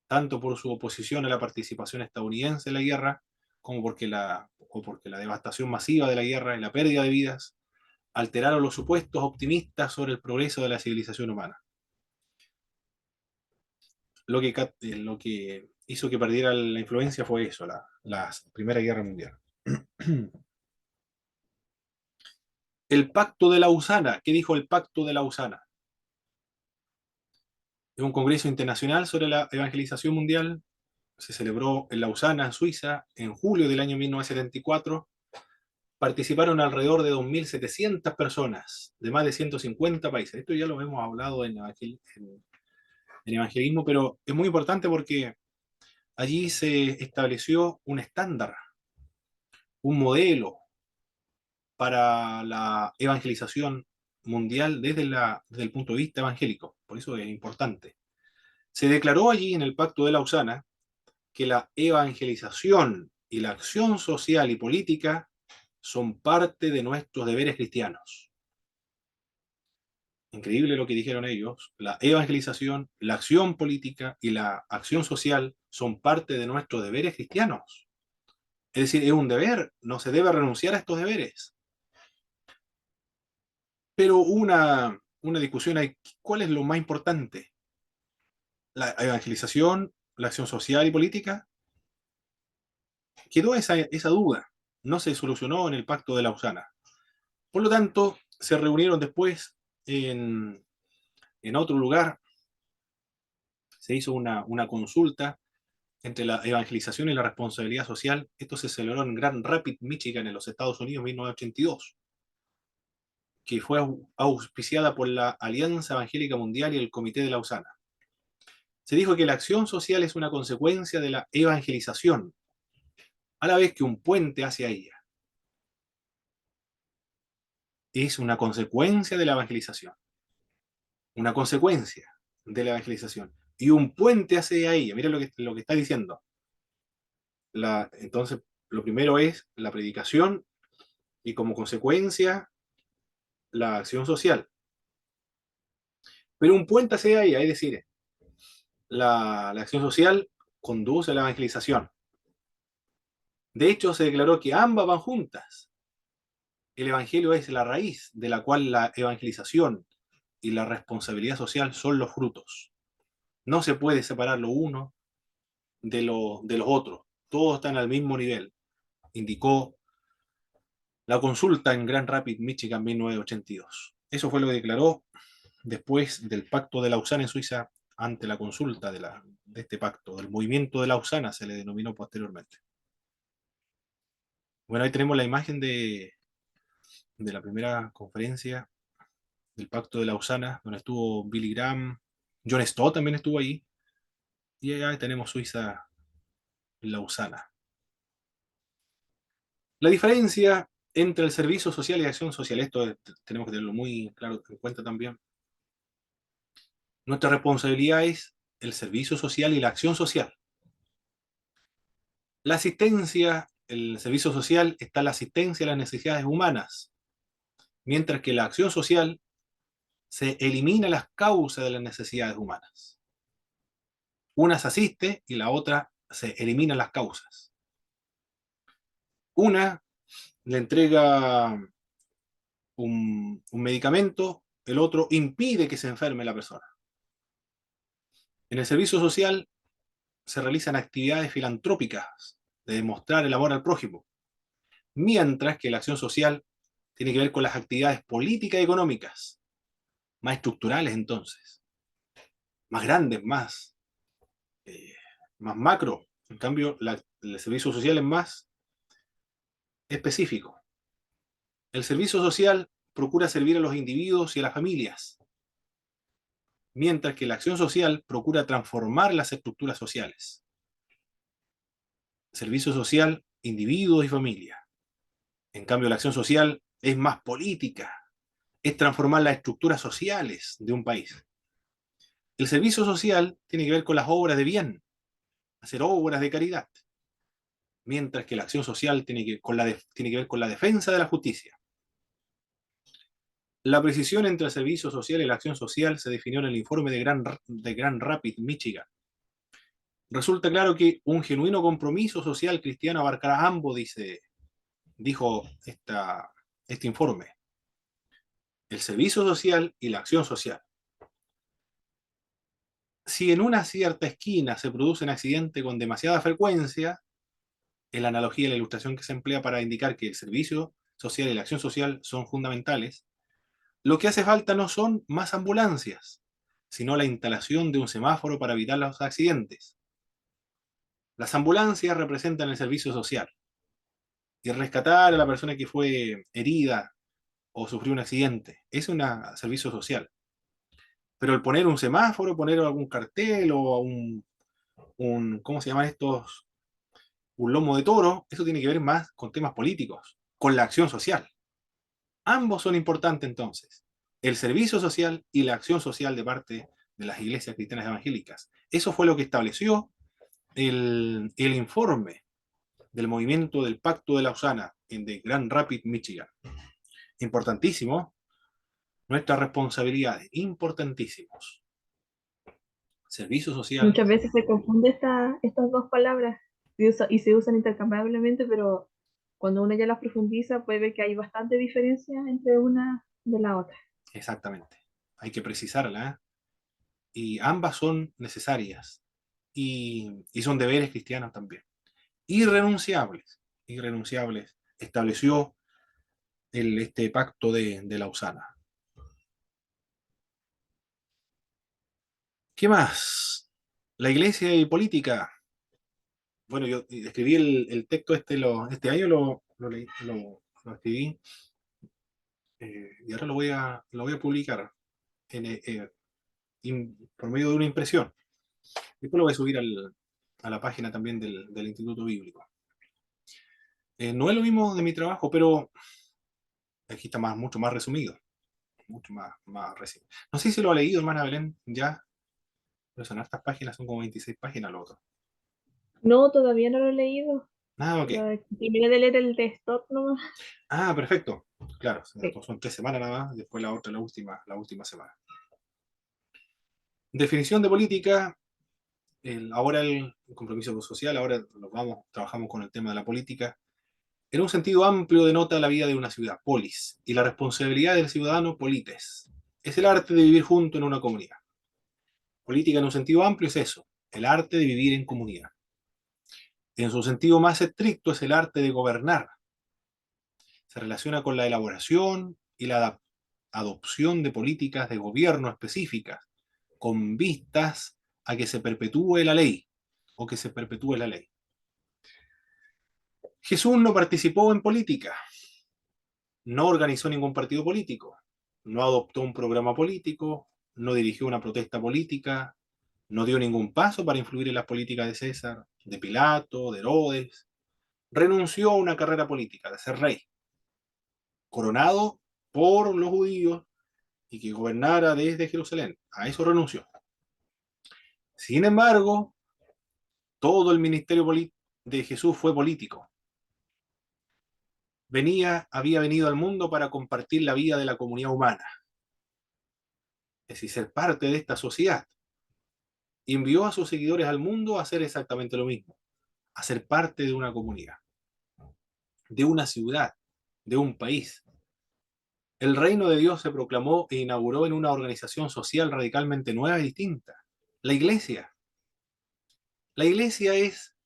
[SPEAKER 2] tanto por su oposición a la participación estadounidense en la guerra, como porque la devastación masiva de la guerra y la pérdida de vidas alteraron los supuestos optimistas sobre el progreso de la civilización humana. Lo que hizo que perdiera la influencia fue eso, la Primera Guerra Mundial. El Pacto de Lausana. ¿Qué dijo el Pacto de Lausana? Es un congreso internacional sobre la evangelización mundial. Se celebró en Lausana, en Suiza, en julio del año 1974. Participaron alrededor de 2.700 personas de más de 150 países. Esto ya lo hemos hablado en evangelismo, pero es muy importante porque allí se estableció un estándar, un modelo para la evangelización mundial desde el punto de vista evangélico. Por eso es importante. Se declaró allí en el Pacto de Lausana que la evangelización y la acción social y política son parte de nuestros deberes cristianos. Increíble lo que dijeron ellos. La evangelización, la acción política y la acción social son parte de nuestros deberes cristianos. Es decir, es un deber, no se debe renunciar a estos deberes. Pero una discusión hay, ¿cuál es lo más importante? ¿La evangelización, la acción social y política? Quedó esa duda, no se solucionó en el Pacto de Lausana. Por lo tanto, se reunieron después en otro lugar, se hizo una consulta entre la evangelización y la responsabilidad social. Esto se celebró en Grand Rapids, Michigan, en los Estados Unidos, en 1982, que fue auspiciada por la Alianza Evangélica Mundial y el Comité de Lausana. Se dijo que la acción social es una consecuencia de la evangelización, a la vez que un puente hacia ella. Es una consecuencia de la evangelización, una consecuencia de la evangelización, y un puente hacia ella. Mira lo que está diciendo. Entonces, lo primero es la predicación y como consecuencia la acción social. Pero un puente hacia ella, es decir, la acción social conduce a la evangelización. De hecho, se declaró que ambas van juntas. El evangelio es la raíz de la cual la evangelización y la responsabilidad social son los frutos. No se puede separar lo uno de los otros. Todos están al mismo nivel, indicó la consulta en Grand Rapids, Michigan, 1982. Eso fue lo que declaró después del Pacto de Lausana en Suiza, ante la consulta de este pacto, del movimiento de Lausana, se le denominó posteriormente. Bueno, ahí tenemos la imagen de la primera conferencia del Pacto de Lausana, donde estuvo Billy Graham, John Stott también estuvo ahí, y ahí tenemos Suiza, Lausana. La diferencia entre el servicio social y la acción social, esto tenemos que tenerlo muy claro en cuenta también. Nuestra responsabilidad es el servicio social y la acción social. La asistencia, el servicio social está la asistencia a las necesidades humanas, mientras que la acción social se elimina las causas de las necesidades humanas. Una se asiste y la otra se elimina las causas. Una le entrega un medicamento el otro impide que se enferme la persona. En el servicio social se realizan actividades filantrópicas de demostrar el amor al prójimo, mientras que la acción social tiene que ver con las actividades políticas y económicas, más estructurales entonces, más grandes, eh, más macro. En cambio, el servicio social es más específico. El servicio social procura servir a los individuos y a las familias, mientras que la acción social procura transformar las estructuras sociales. Servicio social, individuos y familia. En cambio, la acción social es más política, es transformar las estructuras sociales de un país. El servicio social tiene que ver con las obras de bien, hacer obras de caridad, mientras que la acción social tiene que ver con la defensa de la justicia. La precisión entre el servicio social y la acción social se definió en el informe de Grand Rapids, Michigan. Resulta claro que un genuino compromiso social cristiano abarcará ambos, dijo este informe, el servicio social y la acción social. Si en una cierta esquina se produce un accidente con demasiada frecuencia, es la analogía y la ilustración que se emplea para indicar que el servicio social y la acción social son fundamentales, lo que hace falta no son más ambulancias, sino la instalación de un semáforo para evitar los accidentes. Las ambulancias representan el servicio social y rescatar a la persona que fue herida o sufrió un accidente es un servicio social. Pero el poner un semáforo, poner algún cartel o ¿cómo se llaman estos? Un lomo de toro, eso tiene que ver más con temas políticos, con la acción social. Ambos son importantes entonces, el servicio social y la acción social de parte de las iglesias cristianas evangélicas. Eso fue lo que estableció el informe del movimiento del Pacto de Lausana en de Grand Rapids, Michigan. Importantísimo, nuestras responsabilidades, importantísimos. Servicio social.
[SPEAKER 1] Muchas veces se confunde estas dos palabras y se usan intercambiablemente, pero cuando uno ya las profundiza puede ver que hay bastante diferencia entre una de la otra.
[SPEAKER 2] Exactamente. Hay que precisarla, ¿eh? Y ambas son necesarias y son deberes cristianos también. Irrenunciables, irrenunciables, estableció este pacto de Lausana. ¿Qué más? La iglesia y política. Bueno, yo escribí el texto este año, lo escribí y ahora lo voy a publicar por medio de una impresión. Después lo voy a subir a la página también del Instituto Bíblico. No es lo mismo de mi trabajo, pero aquí está mucho más resumido, mucho más resumido. No sé si lo ha leído, hermana Belén, ya, pero son estas páginas, son como 26 páginas lo otro.
[SPEAKER 1] No, todavía no lo he leído.
[SPEAKER 2] Ah, ok.
[SPEAKER 1] Terminé de leer el de Stott nomás.
[SPEAKER 2] Ah, perfecto. Claro,
[SPEAKER 1] Sí.
[SPEAKER 2] son 3 semanas nada más, después la otra, la última semana. Definición de política. Ahora el compromiso social, ahora trabajamos con el tema de la política. En un sentido amplio denota la vida de una ciudad, polis, y la responsabilidad del ciudadano, polites. Es el arte de vivir junto en una comunidad. Política en un sentido amplio es eso, el arte de vivir en comunidad. En su sentido más estricto es el arte de gobernar. Se relaciona con la elaboración y la adopción de políticas de gobierno específicas, con vistas a que se perpetúe la ley o que se perpetúe la ley. Jesús no participó en política, no organizó ningún partido político, no adoptó un programa político, no dirigió una protesta política, no dio ningún paso para influir en las políticas de César, de Pilato, de Herodes. Renunció a una carrera política, de ser rey, coronado por los judíos y que gobernara desde Jerusalén. A eso renunció. Sin embargo, todo el ministerio de Jesús fue político. Había venido al mundo para compartir la vida de la comunidad humana, es decir, ser parte de esta sociedad. Y envió a sus seguidores al mundo a hacer exactamente lo mismo, a ser parte de una comunidad, de una ciudad, de un país. El reino de Dios se proclamó e inauguró en una organización social radicalmente nueva y distinta, la iglesia. La iglesia es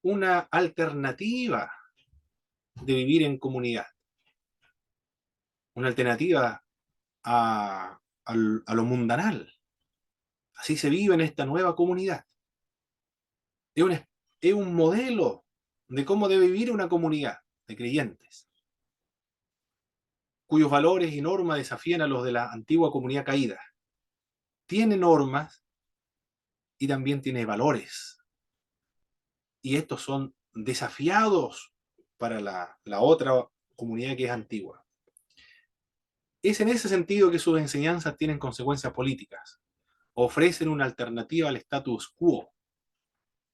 [SPEAKER 2] una alternativa de vivir en comunidad, una alternativa a lo mundanal. Así se vive en esta nueva comunidad. Es un modelo de cómo debe vivir una comunidad de creyentes, cuyos valores y normas desafían a los de la antigua comunidad caída. Tiene normas y también tiene valores. Y estos son desafiados para la otra comunidad que es antigua. Es en ese sentido que sus enseñanzas tienen consecuencias políticas. Ofrecen una alternativa al status quo.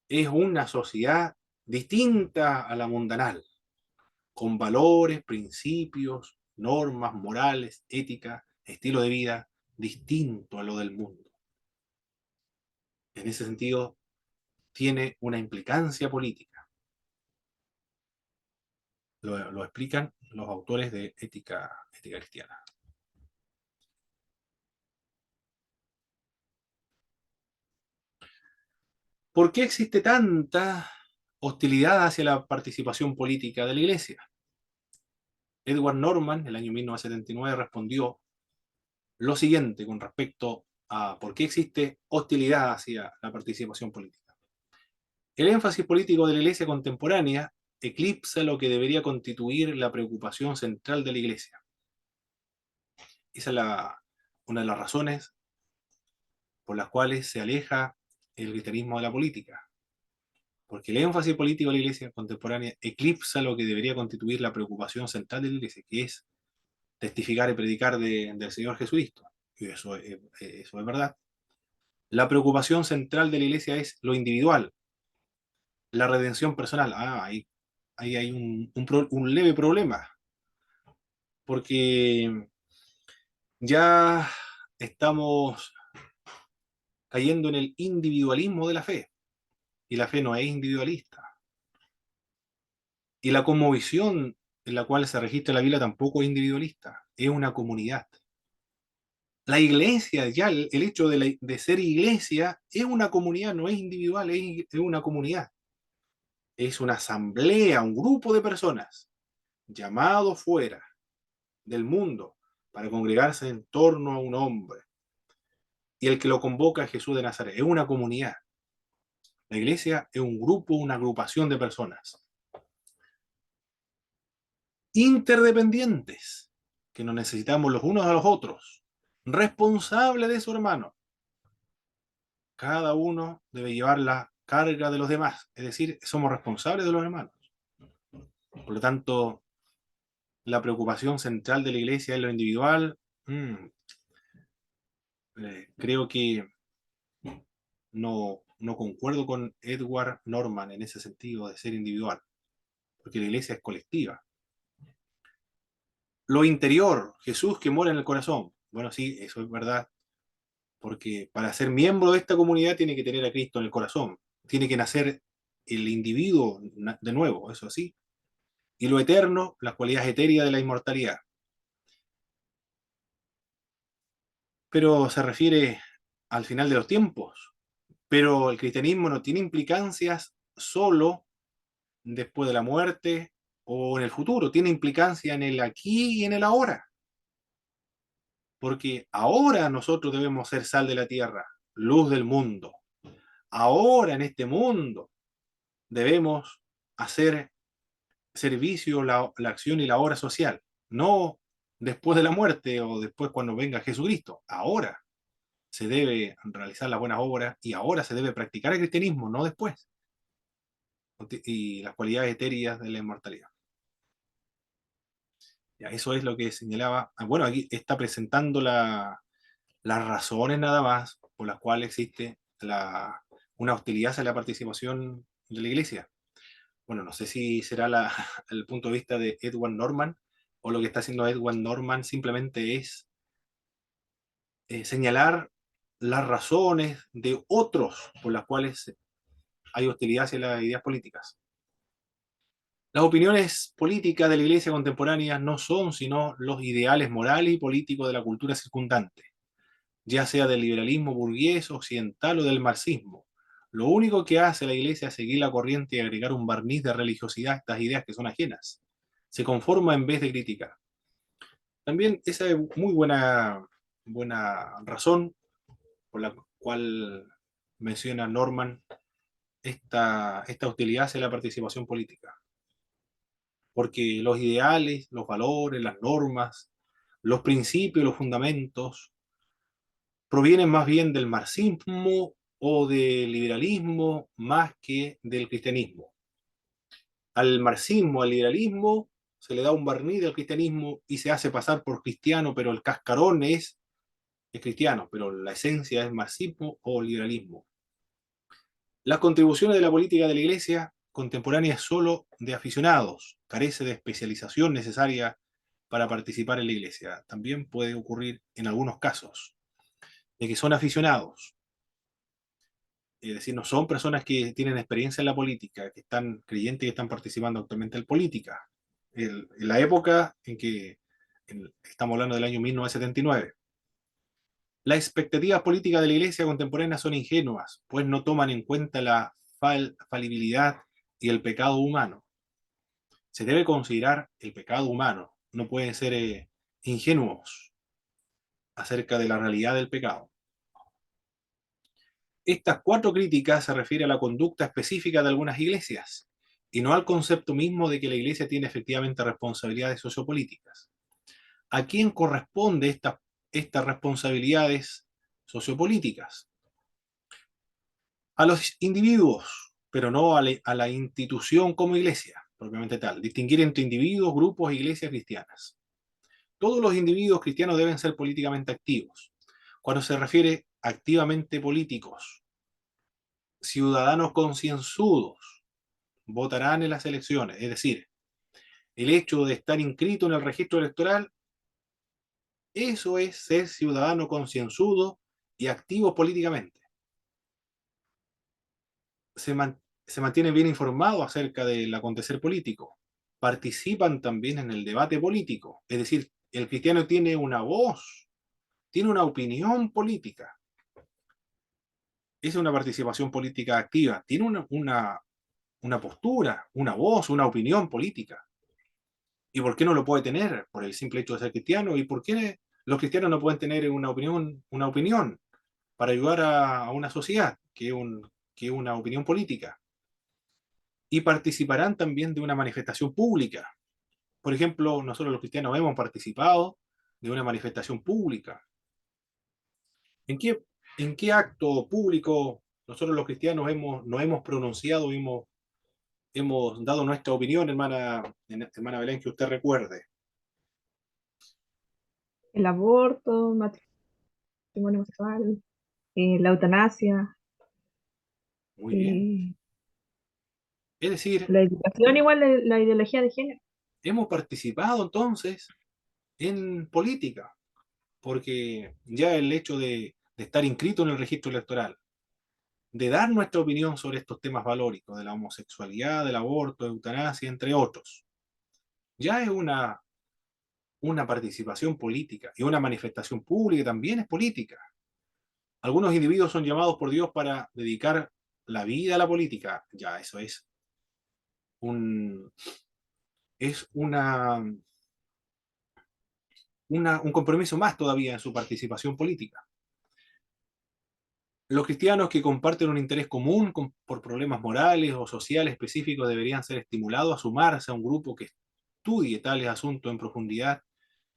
[SPEAKER 2] Es una sociedad distinta a la mundanal, con valores, principios, normas, morales, ética, estilo de vida distinto a lo del mundo. En ese sentido, tiene una implicancia política. Lo explican los autores de ética cristiana. ¿Por qué existe tanta hostilidad hacia la participación política de la Iglesia? Edward Norman, en el año 1979, respondió lo siguiente con respecto a por qué existe hostilidad hacia la participación política. El énfasis político de la Iglesia contemporánea eclipsa lo que debería constituir la preocupación central de la Iglesia. Esa es una de las razones por las cuales se aleja el cristianismo de la política. Porque el énfasis político de la Iglesia contemporánea eclipsa lo que debería constituir la preocupación central de la Iglesia, que es testificar y predicar del Señor Jesucristo. Y eso es verdad. La preocupación central de la Iglesia es lo individual, la redención personal. Ahí hay un leve problema, porque ya estamos cayendo en el individualismo de la fe, y la fe no es individualista. Y la cosmovisión en la cual se registra la Biblia tampoco es individualista, es una comunidad. La iglesia, ya el hecho de ser iglesia, es una comunidad, no es individual, es una comunidad. Es una asamblea, un grupo de personas llamados fuera del mundo para congregarse en torno a un hombre. Y el que lo convoca es Jesús de Nazaret, es una comunidad. La iglesia es un grupo, una agrupación de personas interdependientes, que nos necesitamos los unos a los otros, responsables de su hermano. Cada uno debe llevar la carga de los demás, es decir, somos responsables de los hermanos. Por lo tanto, la preocupación central de la iglesia es lo individual. Creo que no concuerdo con Edward Norman en ese sentido de ser individual, porque la iglesia es colectiva. Lo interior, Jesús que mora en el corazón. Bueno, sí, eso es verdad, porque para ser miembro de esta comunidad tiene que tener a Cristo en el corazón, tiene que nacer el individuo de nuevo, eso sí. Y lo eterno, las cualidades etéreas de la inmortalidad. Pero se refiere al final de los tiempos. Pero el cristianismo no tiene implicancias solo después de la muerte o en el futuro, tiene implicancia en el aquí y en el ahora. Porque ahora nosotros debemos ser sal de la tierra, luz del mundo. Ahora en este mundo debemos hacer servicio, la acción y la obra social. No después de la muerte o después cuando venga Jesucristo. Ahora se debe realizar las buenas obras y ahora se debe practicar el cristianismo, no después. Y las cualidades etéreas de la inmortalidad. Ya, eso es lo que señalaba. Bueno, aquí está presentando las razones nada más por las cuales existe una hostilidad hacia la participación de la iglesia. Bueno, no sé si será el punto de vista de Edward Norman o lo que está haciendo Edward Norman simplemente es señalar las razones de otros por las cuales hay hostilidad hacia las ideas políticas. Las opiniones políticas de la Iglesia contemporánea no son sino los ideales morales y políticos de la cultura circundante, ya sea del liberalismo burgués, occidental o del marxismo. Lo único que hace la Iglesia es seguir la corriente y agregar un barniz de religiosidad a estas ideas que son ajenas. Se conforma en vez de criticar. También esa es muy buena razón por la cual menciona Norman esta hostilidad hacia la participación política. Porque los ideales, los valores, las normas, los principios, los fundamentos, provienen más bien del marxismo o del liberalismo más que del cristianismo. Al marxismo, al liberalismo, se le da un barniz del cristianismo y se hace pasar por cristiano, pero el cascarón es cristiano, pero la esencia es marxismo o liberalismo. Las contribuciones de la política de la Iglesia contemporánea es solo de aficionados, carece de especialización necesaria para participar en la Iglesia. También puede ocurrir en algunos casos de que son aficionados, es decir, no son personas que tienen experiencia en la política, que están creyentes que están participando actualmente en política. En la época en que estamos hablando del año 1979. Las expectativas políticas de la Iglesia contemporánea son ingenuas, pues no toman en cuenta la falibilidad y el pecado humano. Se debe considerar el pecado humano, no pueden ser ingenuos acerca de la realidad del pecado. Estas cuatro críticas se refieren a la conducta específica de algunas iglesias y no al concepto mismo de que la iglesia tiene efectivamente responsabilidades sociopolíticas. ¿A quién corresponde estas responsabilidades sociopolíticas? A los individuos, pero no a la institución como iglesia, propiamente tal. Distinguir entre individuos, grupos e iglesias cristianas. Todos los individuos cristianos deben ser políticamente activos. Cuando se refiere activamente políticos, ciudadanos concienzudos votarán en las elecciones. Es decir, el hecho de estar inscrito en el registro electoral, eso es ser ciudadano concienzudo y activo políticamente. Se, se mantienen bien informados acerca del acontecer político. Participan también en el debate político. Es decir, el cristiano tiene una voz, tiene una opinión política. Es una participación política activa, tiene una postura, una voz, una opinión política. ¿Y por qué no lo puede tener? Por el simple hecho de ser cristiano. ¿Y por qué los cristianos no pueden tener una opinión para ayudar a una sociedad, que es una opinión política? Y participarán también de una manifestación pública. Por ejemplo, nosotros los cristianos hemos participado de una manifestación pública. ¿En qué, en qué acto público nosotros los cristianos nos hemos pronunciado, hemos dado nuestra opinión, hermana Belén, que usted recuerde?
[SPEAKER 1] El aborto, matrimonio homosexual, la eutanasia,
[SPEAKER 2] Muy bien.
[SPEAKER 1] eh,
[SPEAKER 2] Es decir,
[SPEAKER 1] la educación, igual la ideología de género.
[SPEAKER 2] hemos participado entonces en política, porque ya el hecho de estar inscrito en el registro electoral, de dar nuestra opinión sobre estos temas valóricos, de la homosexualidad, del aborto, de eutanasia, entre otros, ya es una participación política y una manifestación pública también es política. Algunos individuos son llamados por Dios para dedicar la vida a la política. Ya, eso un, es un compromiso más todavía en su participación política. Los cristianos que comparten un interés común por problemas morales o sociales específicos deberían ser estimulados a sumarse a un grupo que estudie tales asuntos en profundidad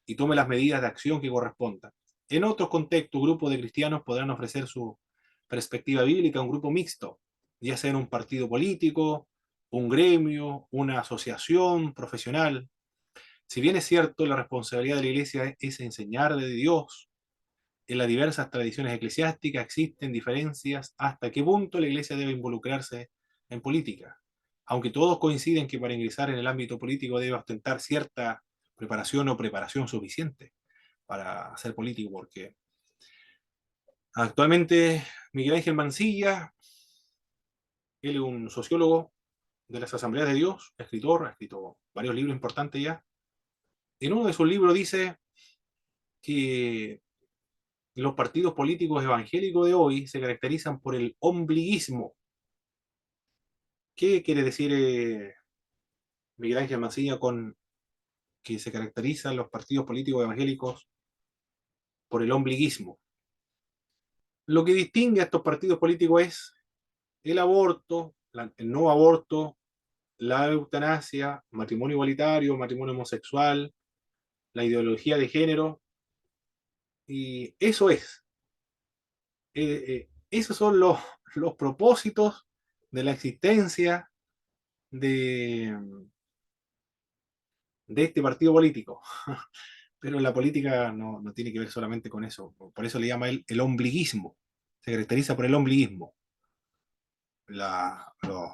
[SPEAKER 2] y tome las medidas de acción que correspondan. En otros contextos, grupos de cristianos podrán ofrecer su perspectiva bíblica a un grupo mixto, ya sea en un partido político, un gremio, una asociación profesional. Si bien es cierto, la responsabilidad de la iglesia es enseñar de Dios, en las diversas tradiciones eclesiásticas existen diferencias hasta qué punto la iglesia debe involucrarse en política. Aunque todos coinciden que para ingresar en el ámbito político debe ostentar cierta preparación o preparación suficiente para ser político, porque actualmente Miguel Ángel Mancilla, él es un sociólogo, de las Asambleas de Dios, escritor, ha escrito varios libros importantes ya. En uno de sus libros dice que los partidos políticos evangélicos de hoy se caracterizan por el ombliguismo. ¿Qué quiere decir Miguel Ángel Mancilla con que se caracterizan los partidos políticos evangélicos por el ombliguismo? Lo que distingue a estos partidos políticos es el aborto, el no aborto, la eutanasia, matrimonio igualitario, matrimonio homosexual, la ideología de género, y eso es. Esos son los propósitos de la existencia de, de este partido político. Pero la política no tiene que ver solamente con eso. Por eso le llama el ombliguismo. Se caracteriza por el ombliguismo.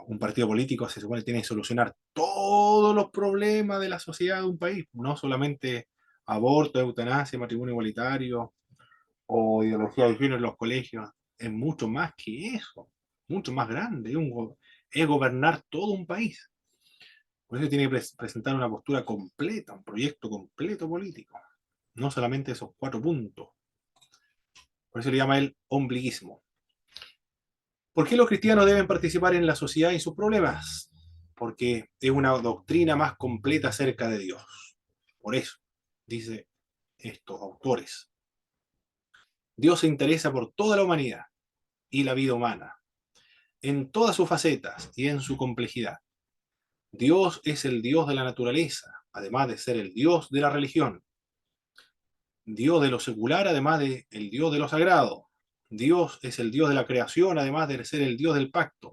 [SPEAKER 2] Un partido político se supone que tiene que solucionar todos los problemas de la sociedad de un país, no solamente aborto, eutanasia, matrimonio igualitario o ideología de género en los colegios. Es mucho más que eso, mucho más grande. Es gobernar todo un país. Por eso tiene que presentar una postura completa, un proyecto completo político, no solamente esos 4 puntos. Por eso le llama el ombliguismo. ¿Por qué los cristianos deben participar en la sociedad y sus problemas? Porque es una doctrina más completa acerca de Dios. Por eso, dice estos autores, Dios se interesa por toda la humanidad y la vida humana, en todas sus facetas y en su complejidad. Dios es el Dios de la naturaleza, además de ser el Dios de la religión. Dios de lo secular, además de el Dios de lo sagrado. Dios es el Dios de la creación, además de ser el Dios del pacto.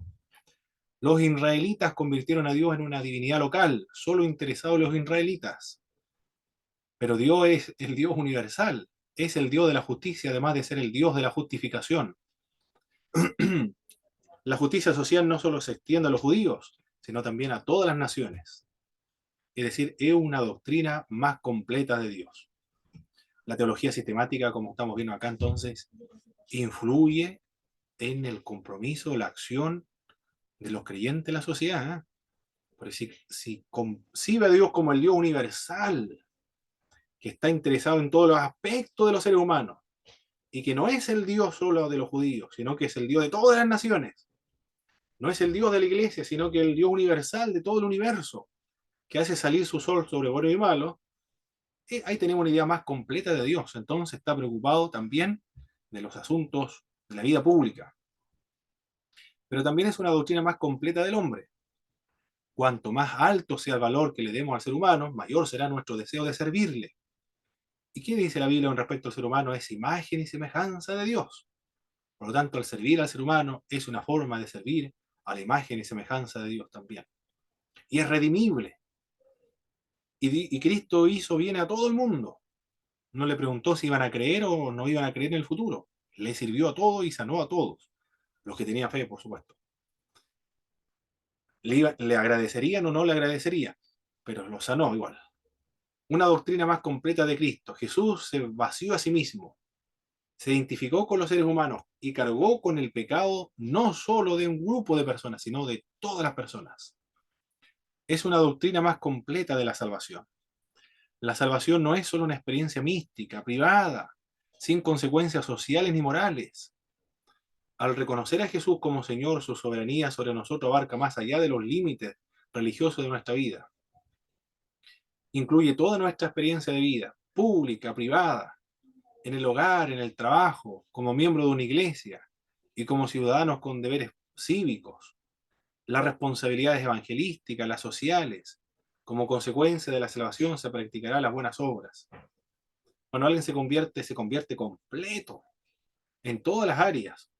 [SPEAKER 2] Los israelitas convirtieron a Dios en una divinidad local, solo interesado en los israelitas. Pero Dios es el Dios universal, es el Dios de la justicia, además de ser el Dios de la justificación. La justicia social no solo se extiende a los judíos, sino también a todas las naciones. Es decir, es una doctrina más completa de Dios. La teología sistemática, como estamos viendo acá entonces, influye en el compromiso, la acción de los creyentes en la sociedad. Porque si concibe a Dios como el Dios universal, que está interesado en todos los aspectos de los seres humanos, y que no es el Dios solo de los judíos, sino que es el Dios de todas las naciones, no es el Dios de la iglesia, sino que el Dios universal de todo el universo, que hace salir su sol sobre bueno y malo, ahí tenemos una idea más completa de Dios. Entonces está preocupado también de los asuntos de la vida pública. Pero también es una doctrina más completa del hombre. Cuanto más alto sea el valor que le demos al ser humano, mayor será nuestro deseo de servirle. ¿Y qué dice la Biblia con respecto al ser humano? Es imagen y semejanza de Dios. Por lo tanto, al servir al ser humano es una forma de servir a la imagen y semejanza de Dios también. Y es redimible. Y Cristo hizo bien a todo el mundo. No le preguntó si iban a creer o no iban a creer en el futuro. Le sirvió a todos y sanó a todos. Los que tenían fe, por supuesto. Le agradecerían o no le agradecerían, pero lo sanó igual. Una doctrina más completa de Cristo. Jesús se vació a sí mismo, se identificó con los seres humanos y cargó con el pecado no solo de un grupo de personas, sino de todas las personas. Es una doctrina más completa de la salvación. La salvación no es solo una experiencia mística, privada, sin consecuencias sociales ni morales. Al reconocer a Jesús como Señor, su soberanía sobre nosotros abarca más allá de los límites religiosos de nuestra vida. Incluye toda nuestra experiencia de vida, pública, privada, en el hogar, en el trabajo, como miembro de una iglesia y como ciudadanos con deberes cívicos, las responsabilidades evangelísticas, las sociales. Como consecuencia de la salvación se practicarán las buenas obras. Cuando alguien se convierte completo en todas las áreas,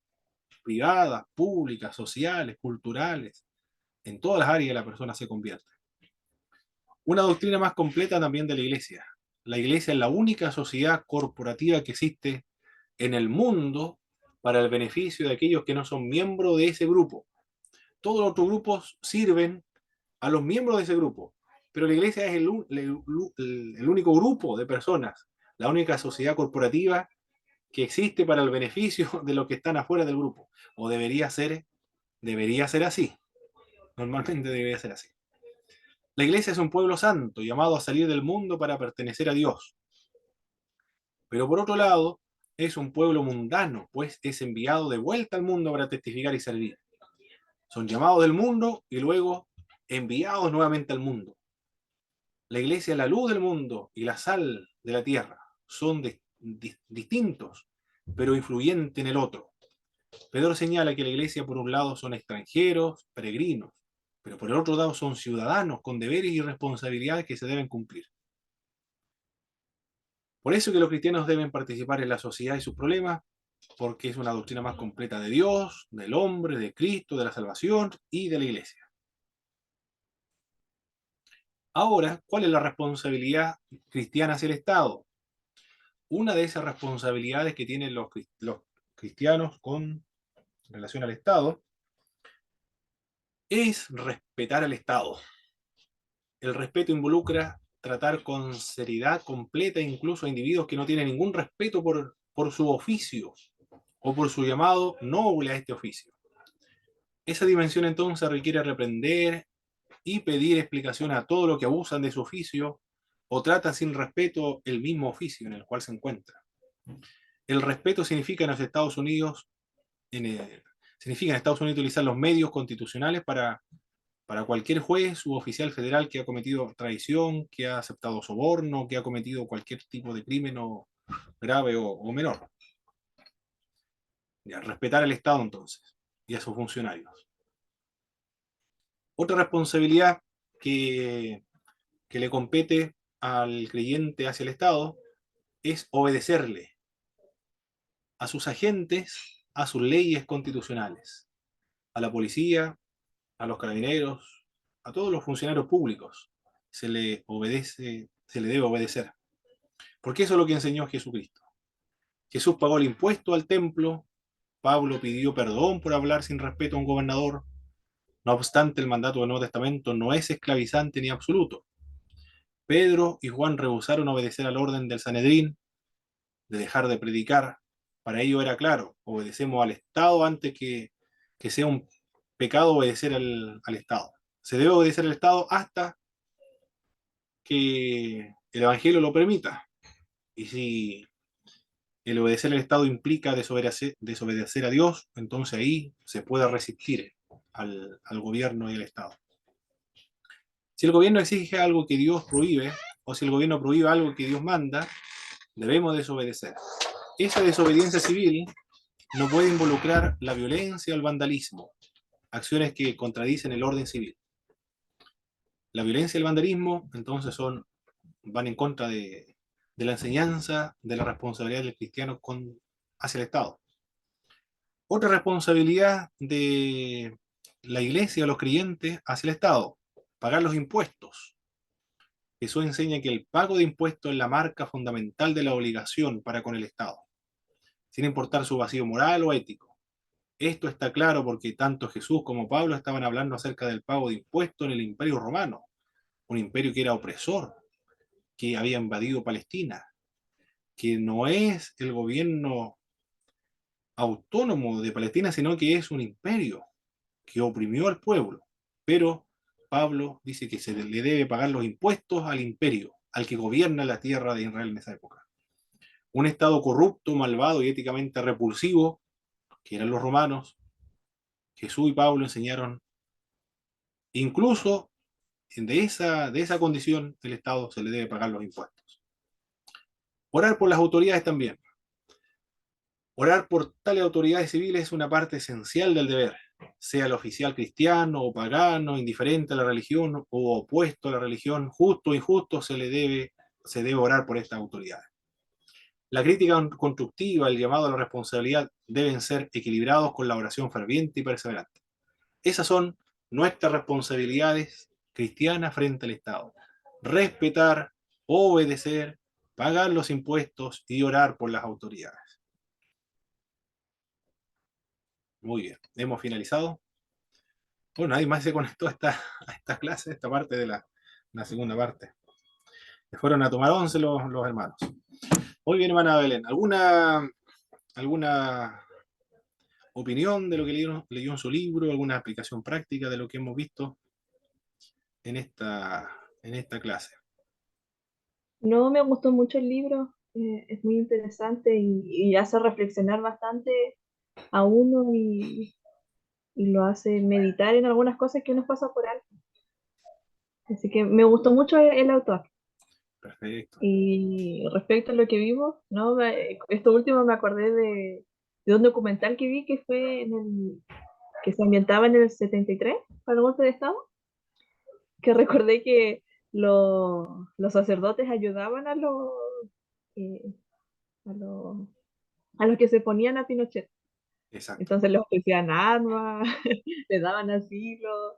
[SPEAKER 2] privadas, públicas, sociales, culturales, en todas las áreas la persona se convierte. Una doctrina más completa también de la iglesia. La iglesia es la única sociedad corporativa que existe en el mundo para el beneficio de aquellos que no son miembros de ese grupo. Todos los otros grupos sirven a los miembros de ese grupo, pero la iglesia es el único grupo de personas, la única sociedad corporativa que existe para el beneficio de los que están afuera del grupo, o debería ser así. Normalmente debería ser así. La iglesia es un pueblo santo, llamado a salir del mundo para pertenecer a Dios. Pero por otro lado, es un pueblo mundano, pues es enviado de vuelta al mundo para testificar y servir. Son llamados del mundo y luego enviados nuevamente al mundo. La iglesia es la luz del mundo y la sal de la tierra. Son distintos, pero influyentes en el otro. Pedro señala que la iglesia, por un lado, son extranjeros, peregrinos, pero por el otro lado son ciudadanos con deberes y responsabilidades que se deben cumplir. Por eso que los cristianos deben participar en la sociedad y sus problemas, porque es una doctrina más completa de Dios, del hombre, de Cristo, de la salvación y de la iglesia. Ahora, ¿cuál es la responsabilidad cristiana hacia el Estado? Una de esas responsabilidades que tienen los cristianos con relación al Estado es respetar al Estado. El respeto involucra tratar con seriedad completa incluso a individuos que no tienen ningún respeto por su oficio o por su llamado noble a este oficio. Esa dimensión entonces requiere reprender y pedir explicación a todo lo que abusan de su oficio o tratan sin respeto el mismo oficio en el cual se encuentra. El respeto significa en los Estados Unidos, significa en Estados Unidos utilizar los medios constitucionales para cualquier juez u oficial federal que ha cometido traición, que ha aceptado soborno, que ha cometido cualquier tipo de crimen o grave o menor. Ya, respetar al Estado entonces y a sus funcionarios. Otra responsabilidad que le compete al creyente hacia el Estado es obedecerle a sus agentes, a sus leyes constitucionales, a la policía, a los carabineros, a todos los funcionarios públicos. Se le obedece, se le debe obedecer. Porque eso es lo que enseñó Jesucristo. Jesús pagó el impuesto al templo, Pablo pidió perdón por hablar sin respeto a un gobernador. No obstante, el mandato del Nuevo Testamento no es esclavizante ni absoluto. Pedro y Juan rehusaron obedecer al orden del Sanedrín, de dejar de predicar. Para ello era claro, obedecemos al Estado antes que sea un pecado obedecer al Estado. Se debe obedecer al Estado hasta que el Evangelio lo permita. Y si el obedecer al Estado implica desobedecer a Dios, entonces ahí se puede resistir al gobierno y al Estado. Si el gobierno exige algo que Dios prohíbe, o si el gobierno prohíbe algo que Dios manda, debemos desobedecer. Esa desobediencia civil no puede involucrar la violencia o el vandalismo, acciones que contradicen el orden civil. La violencia y el vandalismo, entonces, van en contra de la enseñanza, de la responsabilidad del cristiano hacia el Estado. Otra responsabilidad de la iglesia, de los creyentes, hacia el Estado, pagar los impuestos. Eso enseña que el pago de impuestos es la marca fundamental de la obligación para con el Estado, sin importar su vacío moral o ético. Esto está claro porque tanto Jesús como Pablo estaban hablando acerca del pago de impuestos en el Imperio Romano, un imperio que era opresor, que había invadido Palestina, que no es el gobierno autónomo de Palestina, sino que es un imperio que oprimió al pueblo. Pero Pablo dice que se le debe pagar los impuestos al imperio, al que gobierna la tierra de Israel en esa época. Un estado corrupto, malvado y éticamente repulsivo, que eran los romanos, Jesús y Pablo enseñaron, incluso de esa condición el Estado se le debe pagar los impuestos. Orar por las autoridades también. Orar por tales autoridades civiles es una parte esencial del deber, sea el oficial cristiano o pagano, indiferente a la religión o opuesto a la religión, justo o injusto, se debe orar por estas autoridades. La crítica constructiva, el llamado a la responsabilidad deben ser equilibrados con la oración ferviente y perseverante. Esas son nuestras responsabilidades cristianas frente al Estado. Respetar, obedecer, pagar los impuestos y orar por las autoridades. Muy bien, hemos finalizado. Bueno, nadie más se conectó a esta clase, a esta parte de la segunda parte. Se fueron a tomar 11 los hermanos. Muy bien, hermana Belén. ¿Alguna opinión de lo que leyó en su libro, alguna aplicación práctica de lo que hemos visto en esta clase.
[SPEAKER 1] No me gustó mucho el libro, es muy interesante y hace reflexionar bastante a uno y lo hace meditar en algunas cosas que uno pasa por alto. Así que me gustó mucho el autor.
[SPEAKER 2] Perfecto.
[SPEAKER 1] Y respecto a lo que vimos, ¿no? Esto último me acordé de un documental que vi que fue que se ambientaba en el 73 para el golpe de Estado, que recordé que los sacerdotes ayudaban eh, a los, a los que se ponían a Pinochet.
[SPEAKER 2] Exacto.
[SPEAKER 1] Entonces les ofrecían armas, les daban asilo,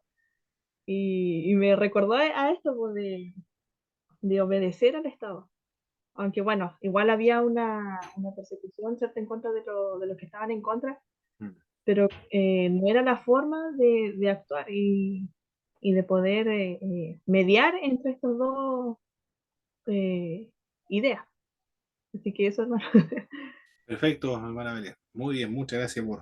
[SPEAKER 1] y me recordó a esto pues, de obedecer al Estado. Aunque bueno, igual había una persecución cierta en contra de los que estaban en contra,
[SPEAKER 2] Mm.
[SPEAKER 1] pero no era la forma de actuar y de poder mediar entre estos dos eh, ideas. Así que eso, hermano.
[SPEAKER 2] Perfecto, hermana Belén. Muy bien, muchas gracias por